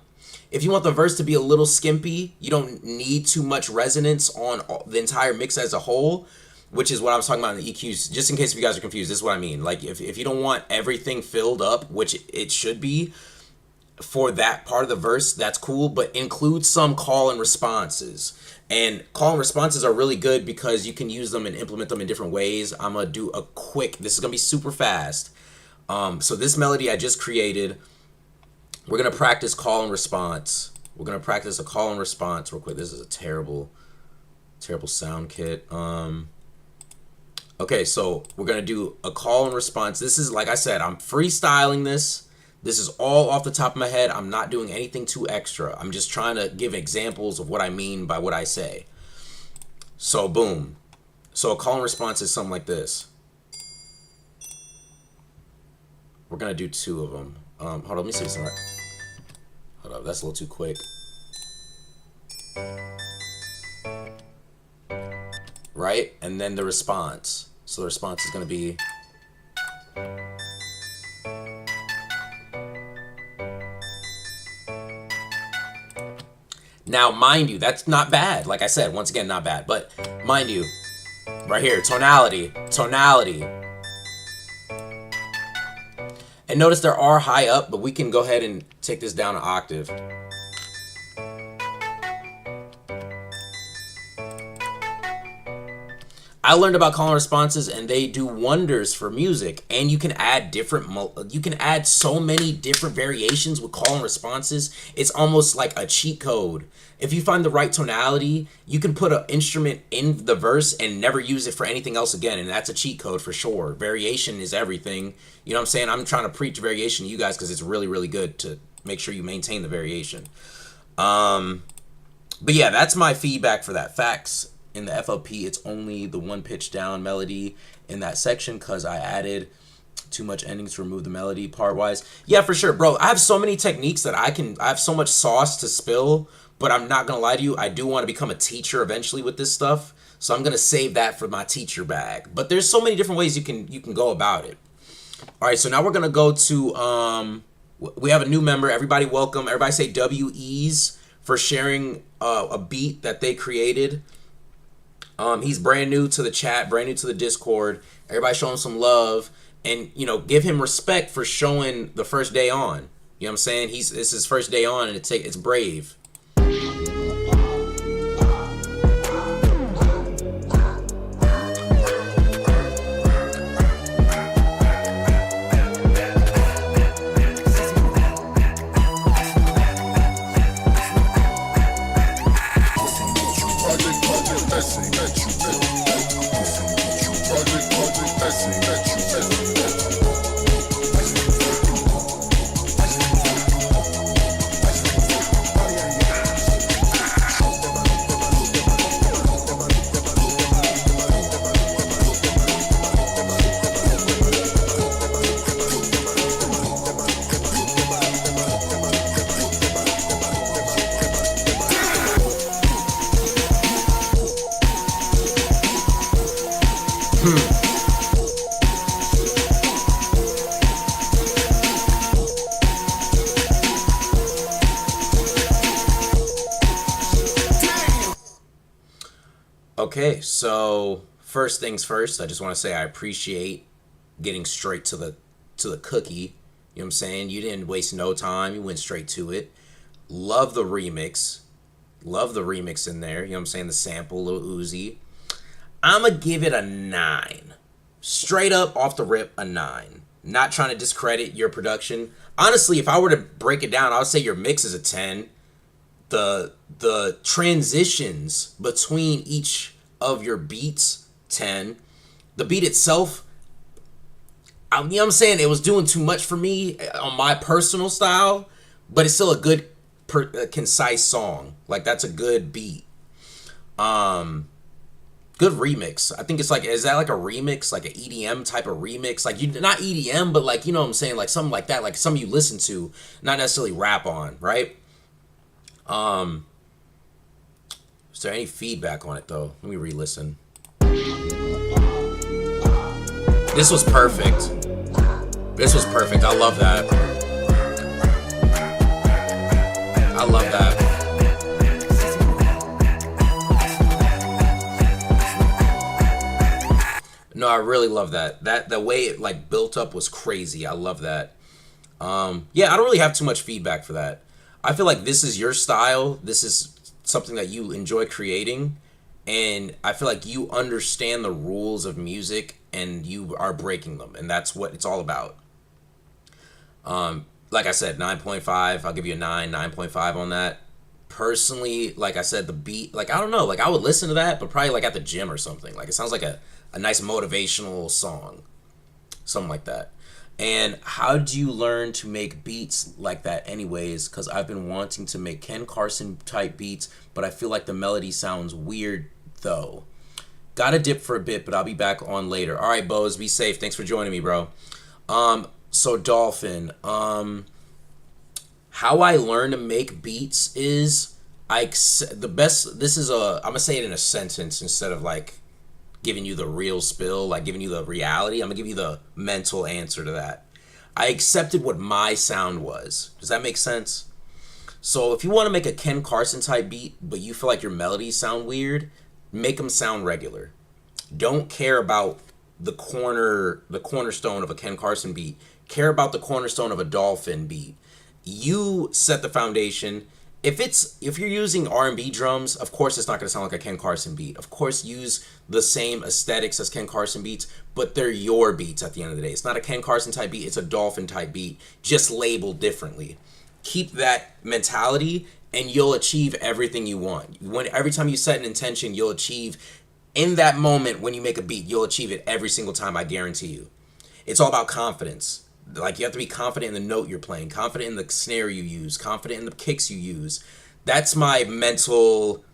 If you want the verse to be a little skimpy, you don't need too much resonance on the entire mix as a whole, which is what I was talking about in the EQs. Just in case if you guys are confused, this is what I mean. Like, if you don't want everything filled up, which it should be, for that part of the verse, that's cool, but include some call and responses. And call and responses are really good because you can use them and implement them in different ways. I'm going to do a quick, this is going to be super fast. So this melody I just created, we're going to practice call and response. We're going to practice a call and response real quick. This is a terrible sound kit. Okay, so we're going to do a call and response. This is, like I said, I'm freestyling this. This is all off the top of my head. I'm not doing anything too extra. I'm just trying to give examples of what I mean by what I say. So boom. So a call and response is something like this. We're going to do two of them. Hold on, let me see this. Hold up, that's a little too quick. Right? And then the response. So the response is going to be... Now, mind you, that's not bad. Like I said, once again, not bad. But mind you, Right here, tonality, tonality. And notice there are high up, but we can go ahead and take this down an octave. I learned about call and responses, and they do wonders for music. And you can add so many different variations with call and responses. It's almost like a cheat code. If you find the right tonality, you can put an instrument in the verse and never use it for anything else again, and that's a cheat code for sure. Variation is everything. You know what I'm saying? I'm trying to preach variation to you guys because it's really, really good to make sure you maintain the variation. But yeah, that's my feedback for that. Facts. In the FLP, it's only the one pitch down melody in that section because I added too much endings to remove the melody part wise. Yeah, for sure, bro. I have so many techniques that I have so much sauce to spill, but I'm not gonna lie to you. I do want to become a teacher eventually with this stuff, so I'm gonna save that for my teacher bag. But there's so many different ways you can go about it. All right, so now we're gonna go to we have a new member. Everybody welcome. Everybody say WEs for sharing a beat that they created. He's brand new to the chat, brand new to the Discord. Everybody show him some love and, you know, give him respect for showing the first day on. You know what I'm saying? It's his first day on, and it's brave. Okay, so first things first, I just want to say I appreciate getting straight to the cookie. You know what I'm saying? You didn't waste no time. You went straight to it. Love the remix. Love the remix in there. You know what I'm saying? The sample, Lil Uzi. I'm going to give it a 9. Straight up off the rip, a 9. Not trying to discredit your production. Honestly, if I were to break it down, I would say your mix is a 10. The transitions between each of your beats, 10. The beat itself, you know what I'm saying, it was doing too much for me on my personal style, but it's still a good concise song. Like, that's a good beat. Good remix. I think it's like, is that like a remix, like an EDM type of remix? Like, you not EDM, but like, you know what I'm saying, like something like that, like something you listen to, not necessarily rap on, right? Is there any feedback on it though? Let me re-listen. This was perfect. This was perfect. I love that. I love that. No, I really love that. The way it like built up was crazy. I love that. Yeah, I don't really have too much feedback for that. I feel like this is your style. This is something that you enjoy creating, and I feel like you understand the rules of music and you are breaking them, and that's what it's all about. Like I said, 9.5. I'll give you a 9.5 on that. Personally, like I said, the beat, like, I don't know, like I would listen to that, but probably like at the gym or something. Like, it sounds like a nice motivational song, something like that. And how do you learn to make beats like that anyways? Because I've been wanting to make Ken Carson type beats, but I feel like the melody sounds weird though. Gotta dip for a bit, but I'll be back on later. All right, Bose, be safe. Thanks for joining me, bro. So Dolphin, how I learn to make beats is I'm gonna say it in a sentence instead of like giving you the real spill, like giving you the reality. I'm gonna give you the mental answer to that. I accepted what my sound was. Does that make sense? So if you want to make a Ken Carson type beat, but you feel like your melodies sound weird, make them sound regular. Don't care about the cornerstone of a Ken Carson beat. Care about the cornerstone of a Dolphin beat. You set the foundation. If you're using R&B drums, of course it's not going to sound like a Ken Carson beat. Of course, use the same aesthetics as Ken Carson beats, but they're your beats at the end of the day. It's not a Ken Carson type beat, it's a Dolphin type beat, just labeled differently. Keep that mentality and you'll achieve everything you want. Every time you set an intention, you'll achieve in that moment. When you make a beat, you'll achieve it every single time, I guarantee you. It's all about confidence. Like, you have to be confident in the note you're playing, confident in the snare you use, confident in the kicks you use. That's my mental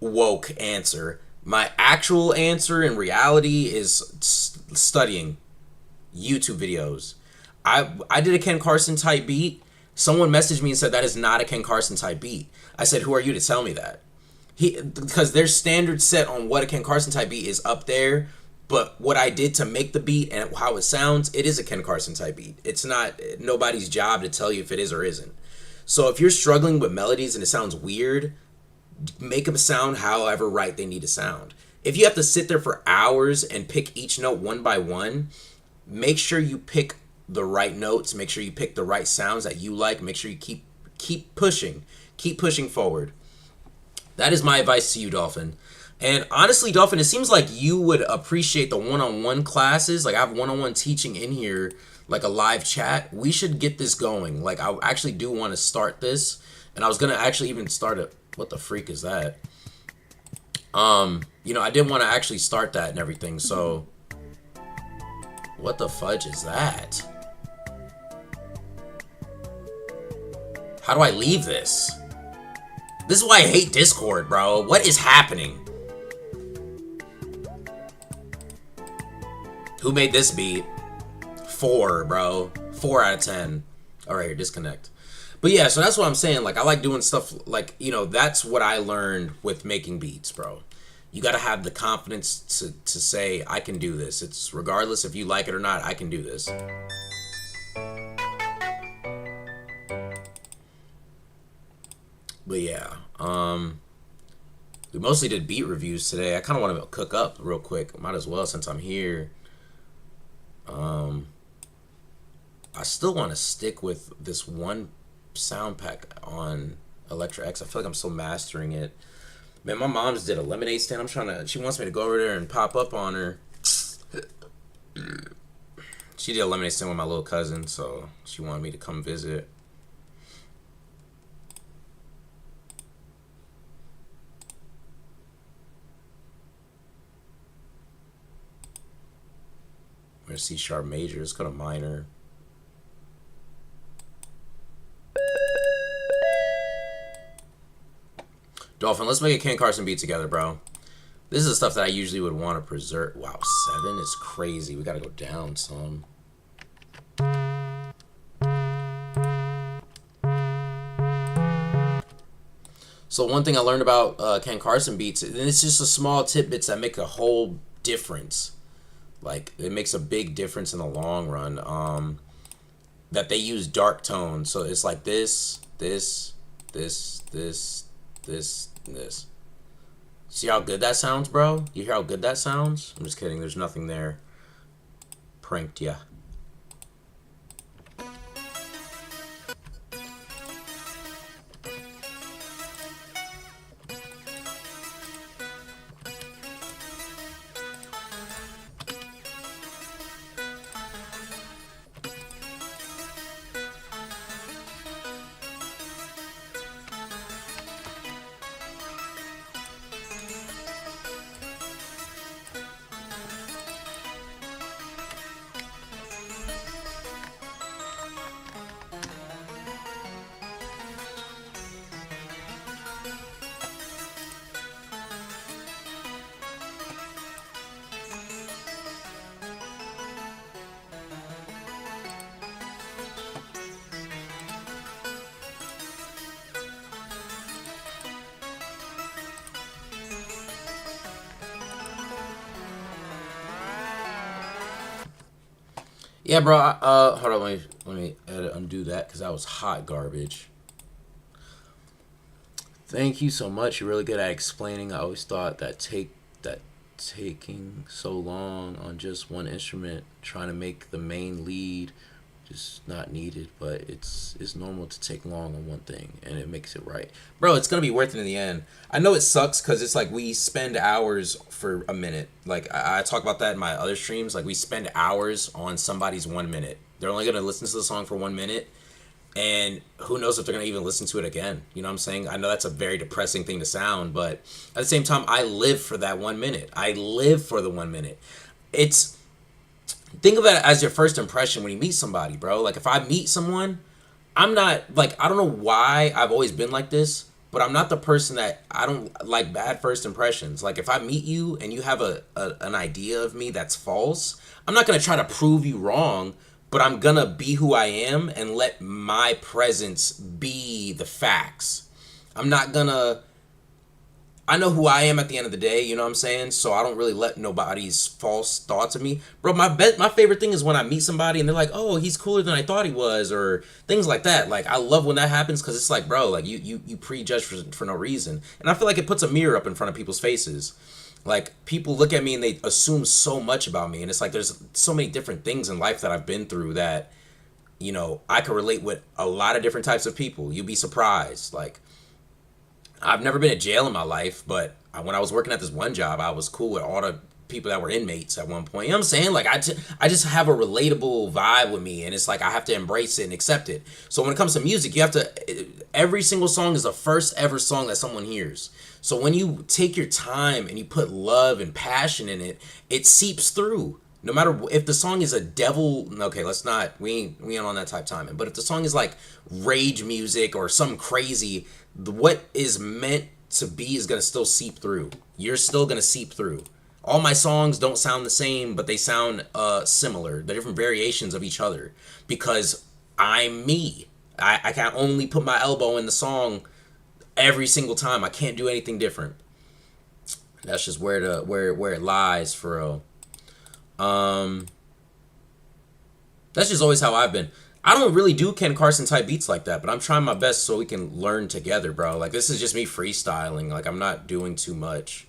woke answer. My actual answer in reality is studying YouTube videos. I did a Ken Carson type beat. Someone messaged me and said that is not a Ken Carson type beat. I said, who are you to tell me that? Because their standard set on what a Ken Carson type beat is up there, but what I did to make the beat and how it sounds, it is a Ken Carson type beat. It's not nobody's job to tell you if it is or isn't. So if you're struggling with melodies and it sounds weird, make them sound however right they need to sound. If you have to sit there for hours and pick each note one by one, make sure you pick the right notes, make sure you pick the right sounds that you like, make sure you keep pushing forward. That is my advice to you, Dolphin. And honestly, Dolphin, it seems like you would appreciate the one-on-one classes. Like, I have one-on-one teaching in here, like a live chat. We should get this going. Like, I actually do want to start this, and I was gonna actually even start it. What the freak is that? I did want to actually start that and everything. So what the fudge is that? How do I leave this? This is why I hate Discord, bro. What is happening? Who made this beat? 4, bro. 4 out of 10. Alright, here, disconnect. But yeah, so that's what I'm saying. Like, I like doing stuff like, that's what I learned with making beats, bro. You gotta have the confidence to say, I can do this. It's regardless if you like it or not, I can do this. But yeah, we mostly did beat reviews today. I kind of want to cook up real quick. Might as well since I'm here. I still want to stick with this one sound pack on Electra X. I feel like I'm still mastering it. Man, my mom's did a lemonade stand. She wants me to go over there and pop up on her. She did a lemonade stand with my little cousin, so she wanted me to come visit. We're gonna C sharp major. Let's go to minor. Dolphin, let's make a Ken Carson beat together, bro. This is the stuff that I usually would want to preserve. Wow, 7 is crazy. We gotta go down some. So one thing I learned about Ken Carson beats, and it's just a small tidbits that make a whole difference. Like, it makes a big difference in the long run. That they use dark tones. So it's like this. See how good that sounds, bro? You hear how good that sounds? I'm just kidding. There's nothing there. Pranked ya. Yeah, bro. Hold on. Let me undo that because that was hot garbage. Thank you so much. You're really good at explaining. I always thought that taking so long on just one instrument, trying to make the main lead just not needed, but it's normal to take long on one thing and it makes it right. Bro, it's gonna be worth it in the end. I know it sucks because it's like we spend hours for a minute. Like I talk about that in my other streams. Like we spend hours on somebody's 1 minute. They're only gonna listen to the song for 1 minute, and who knows if they're gonna even listen to it again. You know what I'm saying? I know that's a very depressing thing to sound, but at the same time, I live for that 1 minute. I live for the 1 minute. It's Think of it as your first impression when you meet somebody, bro. Like if I meet someone, I'm not like, I don't know why I've always been like this, but I'm not the person that, I don't like bad first impressions. Like if I meet you and you have an idea of me that's false, I'm not gonna try to prove you wrong, but I'm gonna be who I am and let my presence be the facts. I'm not gonna, I know who I am at the end of the day, you know what I'm saying? So I don't really let nobody's false thoughts of me. Bro, my favorite thing is when I meet somebody and they're like, oh, he's cooler than I thought he was, or things like that. Like, I love when that happens because it's like, bro, like, you prejudge for no reason. And I feel like it puts a mirror up in front of people's faces. Like, people look at me and they assume so much about me. And it's like, there's so many different things in life that I've been through that, you know, I can relate with a lot of different types of people. You'd be surprised. Like, I've never been to jail in my life, but when I was working at this one job, I was cool with all the people that were inmates at one point. You know what I'm saying? Like, I just have a relatable vibe with me, and it's like I have to embrace it and accept it. So when it comes to music, you have to, every single song is the first ever song that someone hears. So when you take your time and you put love and passion in it, it seeps through. No matter if the song is a devil, okay, let's not, we ain't on that type of timing. But if the song is like rage music or something crazy, what is meant to be is going to still seep through. You're still going to seep through. All my songs don't sound the same, but they sound similar. They're different variations of each other because I'm me. I can only put my elbow in the song every single time. I can't do anything different. That's just where it lies for real. That's just always how I've been. I don't really do Ken Carson type beats like that, but I'm trying my best so we can learn together, bro. Like, this is just me freestyling. Like, I'm not doing too much.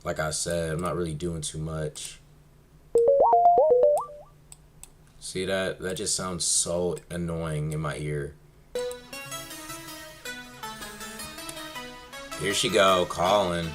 Like I said, I'm not really doing too much. See that? That just sounds so annoying in my ear. Here she go, calling.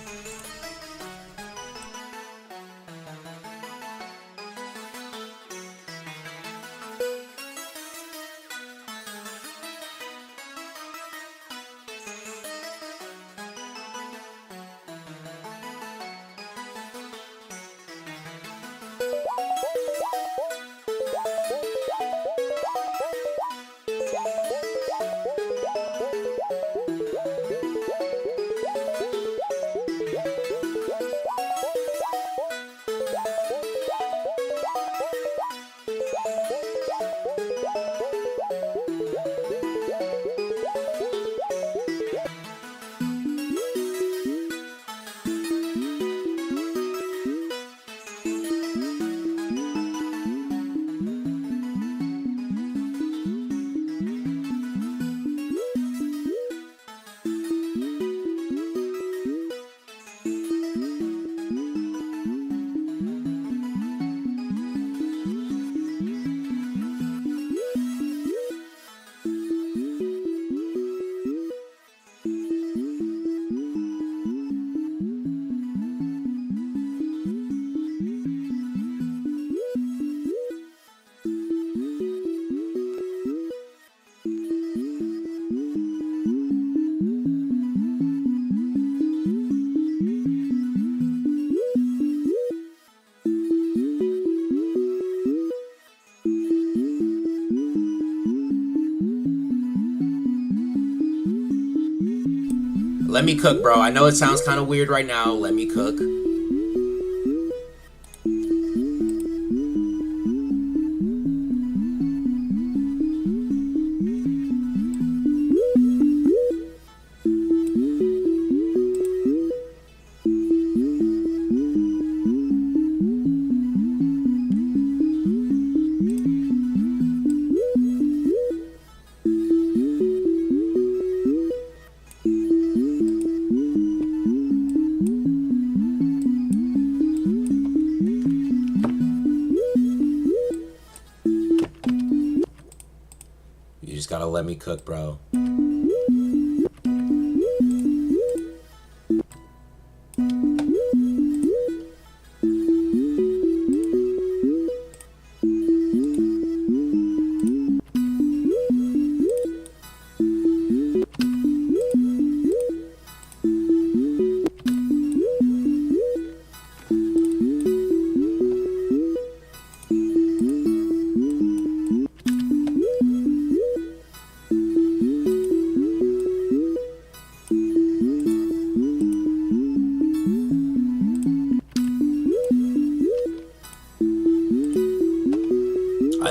Let me cook, bro. I know it sounds kind of weird right now. Let me cook. gotta let me cook, bro.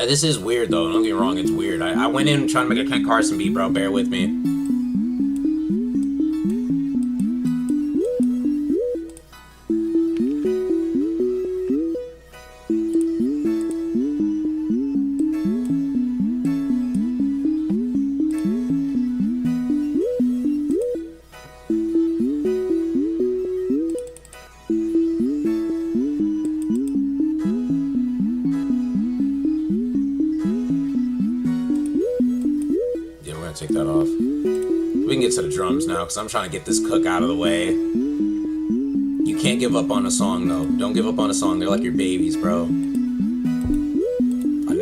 This is weird though, don't get me wrong, it's weird. I went in trying to make a Ken Carson beat, bro, bear with me. Take that off. We can get to the drums now because I'm trying to get this cook out of the way. You can't give up on a song though. Don't give up on a song. They're like your babies, bro. I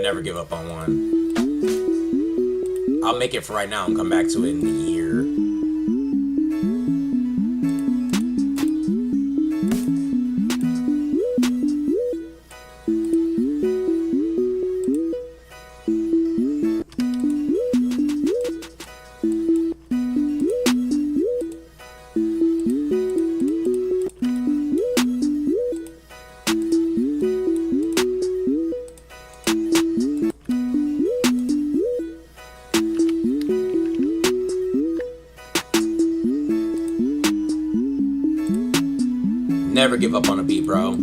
never give up on one. I'll make it for right now and come back to it in a year. Never give up on a beat, bro.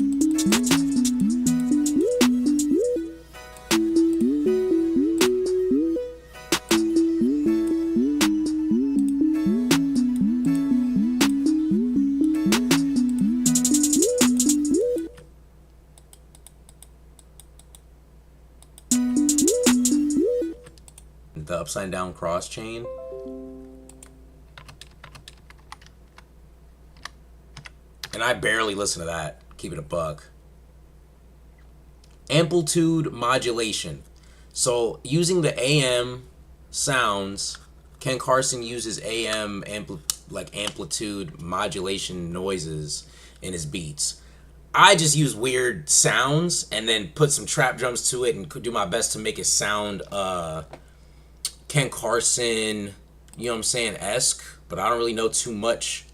The upside down cross chain. And I barely listen to that. Keep it a buck. Amplitude modulation. So using the AM sounds, Ken Carson uses AM amplitude modulation noises in his beats. I just use weird sounds and then put some trap drums to it and do my best to make it sound Ken Carson, you know what I'm saying, esque. But I don't really know too much.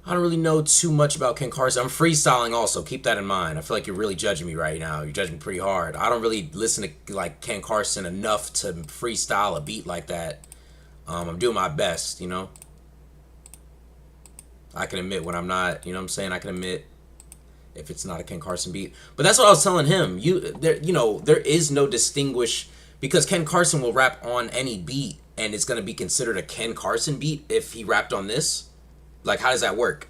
I don't really know too much about Ken Carson. I'm freestyling also. Keep that in mind. I feel like you're really judging me right now. You're judging me pretty hard. I don't really listen to like Ken Carson enough to freestyle a beat like that. I'm doing my best, you know. I can admit when I'm not, you know what I'm saying? I can admit if it's not a Ken Carson beat. But that's what I was telling him. There is no distinguish because Ken Carson will rap on any beat and it's going to be considered a Ken Carson beat if he rapped on this. Like, how does that work?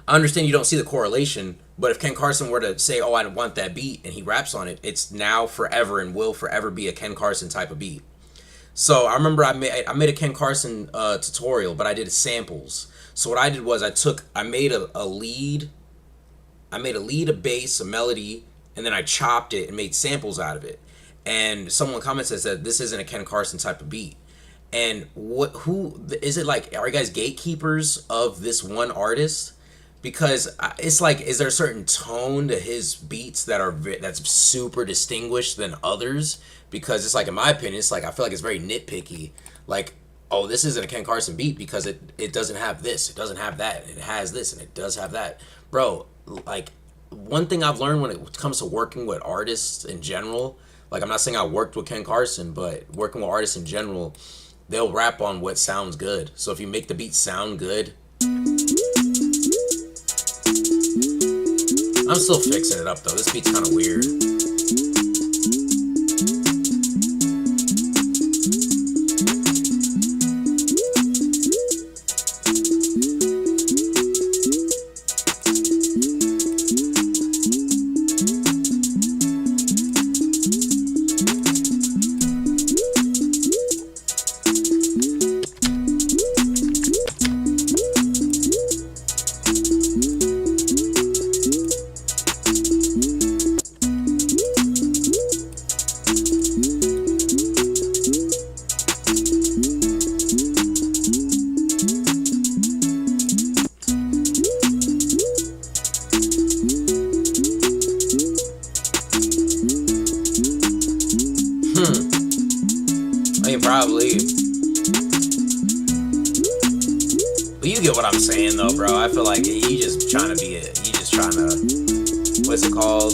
I understand you don't see the correlation, but if Ken Carson were to say, oh, I want that beat, and he raps on it, it's now forever and will forever be a Ken Carson type of beat. So I remember I made a Ken Carson tutorial, but I did samples. So what I did was I made a lead, a bass, a melody, and then I chopped it and made samples out of it. And someone commented and said, this isn't a Ken Carson type of beat. And who is it? Like, are you guys gatekeepers of this one artist? Because it's like, is there a certain tone to his beats that's super distinguished than others? Because it's like, in my opinion, it's like, I feel like it's very nitpicky. Like, oh, this isn't a Ken Carson beat because it doesn't have this, it doesn't have that, it has this, and it does have that. Bro, like, one thing I've learned when it comes to working with artists in general, like, I'm not saying I worked with Ken Carson, but working with artists in general, they'll rap on what sounds good. So if you make the beat sound good, I'm still fixing it up though. This beat's kind of weird. I'm saying though, bro. I feel like you just trying to be it. You just trying to, what's it called?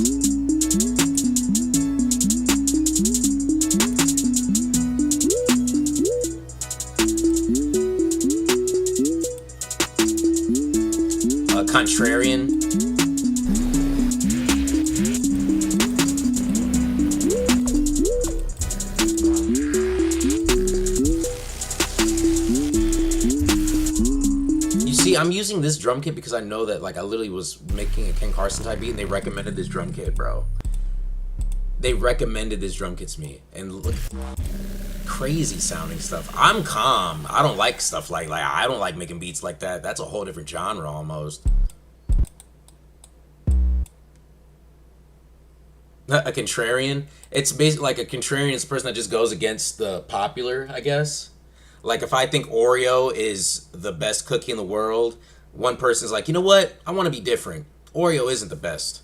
Contrarian. You see, I'm using this drum kit because I know that, like, I literally was making a Ken Carson type beat and they recommended this drum kit, bro. They recommended this drum kit to me, and look, crazy sounding stuff. I'm calm. I don't like stuff like I don't like making beats like that. That's a whole different genre almost. A contrarian. It's basically like a contrarian is a person that just goes against the popular, I guess. Like if I think Oreo is the best cookie in the world, one person's like, you know what? I want to be different. Oreo isn't the best.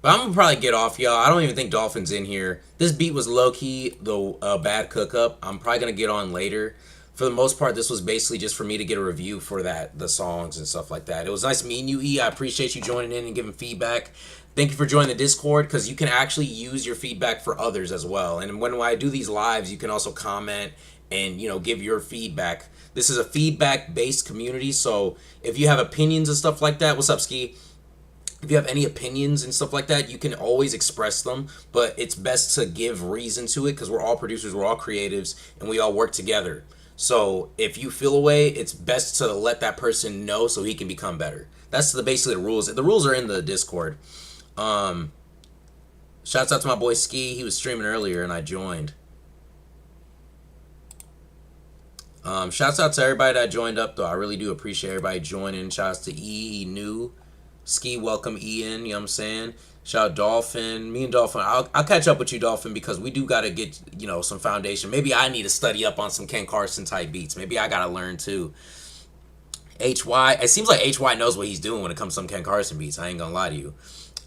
But I'm gonna probably get off, y'all. I don't even think Dolphin's in here. This beat was low-key the bad cook-up. I'm probably gonna get on later. For the most part, this was basically just for me to get a review for the songs and stuff like that. It was nice meeting you, E. I appreciate you joining in and giving feedback. Thank you for joining the Discord, because you can actually use your feedback for others as well. And when I do these lives, you can also comment and, you know, give your feedback. This is a feedback-based community, so if you have opinions and stuff like that, what's up, Ski? If you have any opinions and stuff like that, you can always express them, but it's best to give reason to it, because we're all producers, we're all creatives, and we all work together. So if you feel a way, it's best to let that person know so he can become better. That's basically the rules. The rules are in the Discord. Shouts out to my boy Ski. He was streaming earlier and I joined. Shouts out to everybody that joined up though. I really do appreciate everybody joining. Shouts to E, New, Ski, welcome Ian, you know what I'm saying? Shout out Dolphin. Me and Dolphin, I'll catch up with you, Dolphin, because we do got to get, you know, some foundation. Maybe I need to study up on some Ken Carson type beats. Maybe I got to learn too. HY, it seems like HY knows what he's doing when it comes to some Ken Carson beats. I ain't gonna lie to you.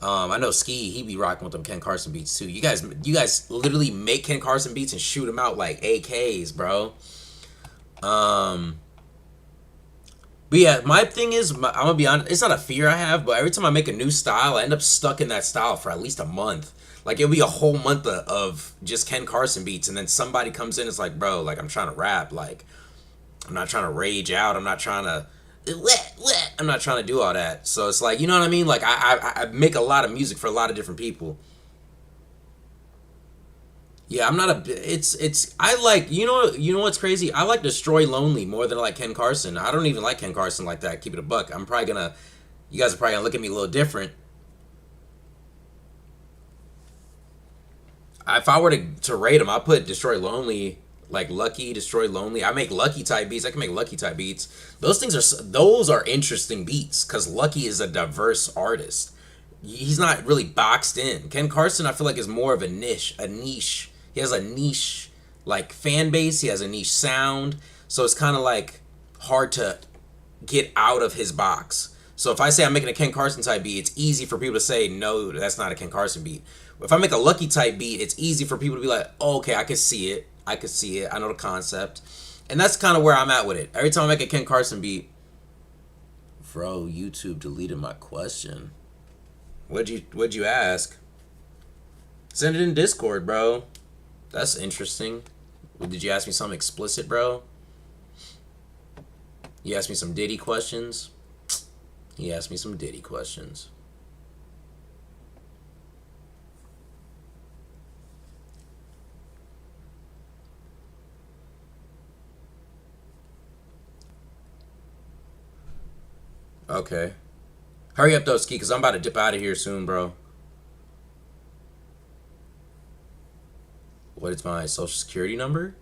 I know Ski, he be rocking with them Ken Carson beats too. You guys literally make Ken Carson beats and shoot them out like AKs, bro. But yeah, my thing is, I'm gonna be honest, it's not a fear I have, but every time I make a new style, I end up stuck in that style for at least a month. Like, it'll be a whole month of just Ken Carson beats, and then somebody comes in, it's like, bro, like, I'm trying to rap, like, I'm not trying to rage out, I'm not trying to, I'm not trying to do all that. So it's like, you know what I mean? Like, I make a lot of music for a lot of different people. Yeah, I'm not I like, you know what's crazy? I like Destroy Lonely more than I like Ken Carson. I don't even like Ken Carson like that, keep it a buck. You guys are probably gonna look at me a little different. If I were to rate them, I'll put Destroy Lonely, like Lucky, Destroy Lonely. I make Lucky type beats, I can make Lucky type beats. Those are interesting beats, because Lucky is a diverse artist. He's not really boxed in. Ken Carson, I feel like, is more of a niche. He has a niche, like, fan base. He has a niche sound. So it's kind of, like, hard to get out of his box. So if I say I'm making a Ken Carson type beat, it's easy for people to say, no, that's not a Ken Carson beat. If I make a Lucky type beat, it's easy for people to be like, oh, okay, I can see it. I know the concept. And that's kind of where I'm at with it. Every time I make a Ken Carson beat, bro, YouTube deleted my question. What'd you ask? Send it in Discord, bro. That's interesting. Did you ask me something explicit, bro? You asked me some Diddy questions? He asked me some Diddy questions. Okay. Hurry up though, Ski, because I'm about to dip out of here soon, bro. What is my social security number?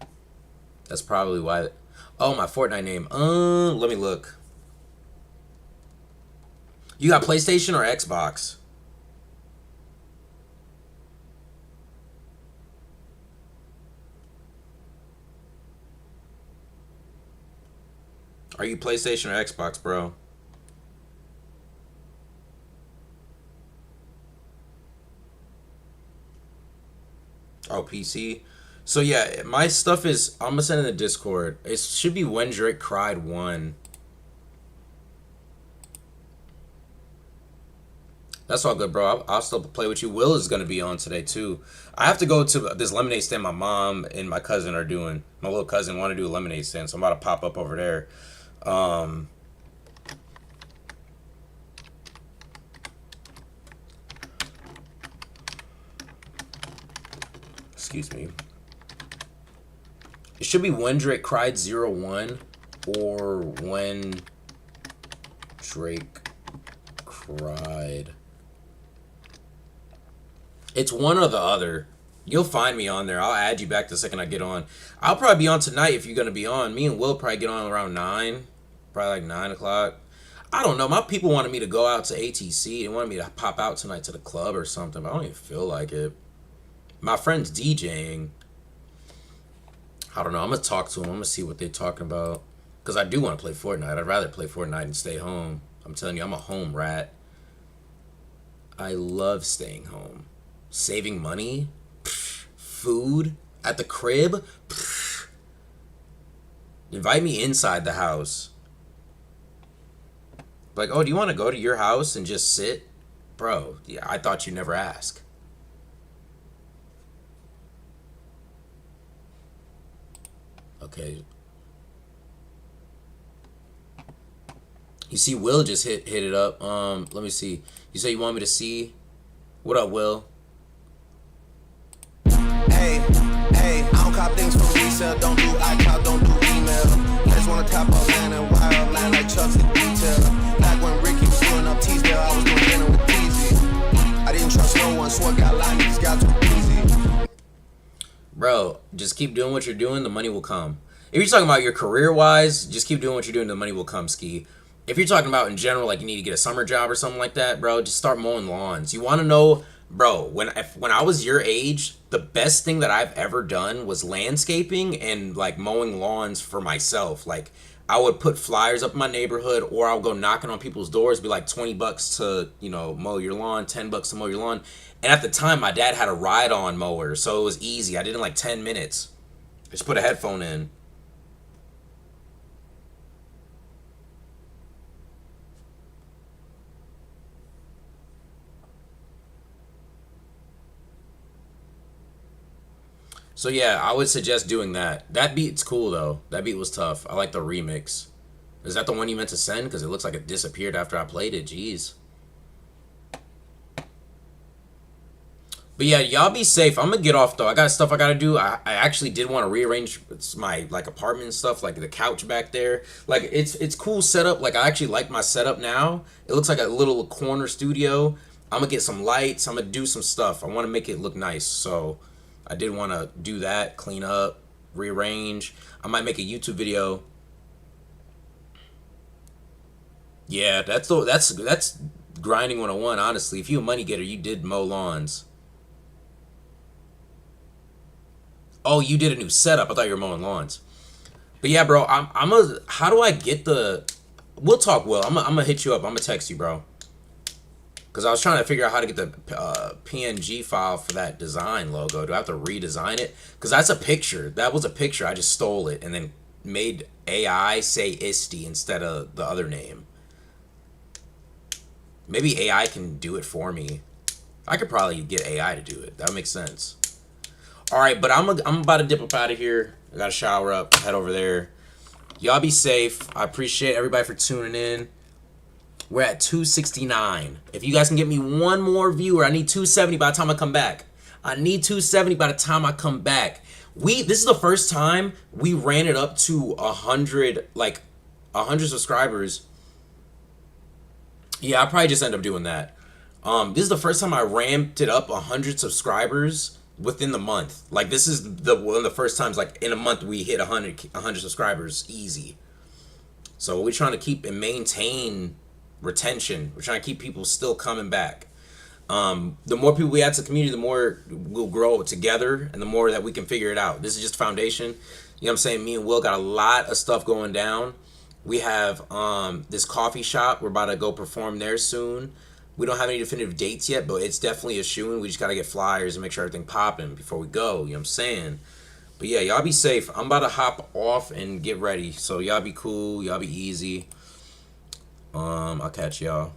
That's probably why. Oh, my Fortnite name. Let me look. You got PlayStation or Xbox? Are you PlayStation or Xbox, bro? Oh, PC. So yeah, my stuff is, I'm gonna send in the Discord. It should be When Drake Cried 1. That's all good, bro. I'll still play with you. Will is gonna be on today too. I have to go to this lemonade stand my mom and my cousin are doing. My little cousin want to do a lemonade stand, so I'm about to pop up over there. Excuse me. It should be when Drake cried 01 or when Drake cried. It's one or the other. You'll find me on there. I'll add you back the second I get on. I'll probably be on tonight if you're going to be on. Me and Will probably get on around 9. Probably like 9 o'clock. I don't know. My people wanted me to go out to ATC. They wanted me to pop out tonight to the club or something, but I don't even feel like it. My friend's DJing. I don't know. I'm going to talk to them. I'm going to see what they're talking about. Because I do want to play Fortnite. I'd rather play Fortnite and stay home. I'm telling you, I'm a home rat. I love staying home. Saving money, food at the crib. Invite me inside the house. Like, oh, do you want to go to your house and just sit? Bro, yeah, I thought you'd never ask. Okay. You see Will just hit it up. Let me see. You say you want me to see? What up, Will? Hey, I don't cop things for resale. Don't do iCloud, don't do email. Just wanna tap up land and wild land like Chuck's in detail. Back when Ricky was doing up Teasdale, I was doing dinner with Peasy. I didn't trust no one, so I got a lot of niggas got too easy. Bro, just keep doing what you're doing, the money will come. If you're talking about your career-wise, just keep doing what you're doing, the money will come, Ski. If you're talking about in general, like you need to get a summer job or something like that, bro, just start mowing lawns. You want to know, bro, when I was your age, the best thing that I've ever done was landscaping and like mowing lawns for myself. Like I would put flyers up in my neighborhood, or I would go knocking on people's doors, be like $20 to, you know, mow your lawn, $10 to mow your lawn. And at the time, my dad had a ride-on mower, so it was easy. I did it in like 10 minutes. Just put a headphone in. So yeah, I would suggest doing that. That beat's cool though. That beat was tough. I like the remix. Is that the one you meant to send? Because it looks like it disappeared after I played it. Jeez. But yeah, y'all be safe. I'm gonna get off though. I got stuff I gotta do. I actually did want to rearrange my like apartment and stuff, like the couch back there. Like it's cool setup. Like I actually like my setup now. It looks like a little corner studio. I'm gonna get some lights. I'm gonna do some stuff. I want to make it look nice. So I did want to do that, clean up, rearrange. I might make a YouTube video. Yeah, that's grinding 101, honestly. If you a money getter, you did mow lawns. Oh, you did a new setup. I thought you were mowing lawns. But yeah, bro, how do I get the... We'll talk, Will. I'm gonna hit you up. I'm gonna text you, bro. Because I was trying to figure out how to get the PNG file for that design logo. Do I have to redesign it? Because that's a picture. That was a picture. I just stole it and then made AI say Isti instead of the other name. Maybe AI can do it for me. I could probably get AI to do it. That would make sense. All right, but I'm about to dip up out of here. I got to shower up, head over there. Y'all be safe. I appreciate everybody for tuning in. We're at 269. If you guys can get me one more viewer, I need 270 by the time I come back. I need 270 by the time I come back. This is the first time we ran it up to 100, like 100 subscribers. Yeah, I'll probably just end up doing that. This is the first time I ramped it up 100 subscribers within the one Like this is one of the first times like in a month we hit 100 subscribers easy. So we're trying to keep and maintain retention. We're trying to keep people still coming back. The more people we add to the community, the more we'll grow together and the more that we can figure it out. This is just foundation. You know what I'm saying? Me and Will got a lot of stuff going down. We have this coffee shop. We're about to go perform there soon. We don't have any definitive dates yet, but it's definitely a shoo-in. We just got to get flyers and make sure everything popping before we go. You know what I'm saying? But yeah, y'all be safe. I'm about to hop off and get ready. So y'all be cool. Y'all be easy. I'll catch y'all.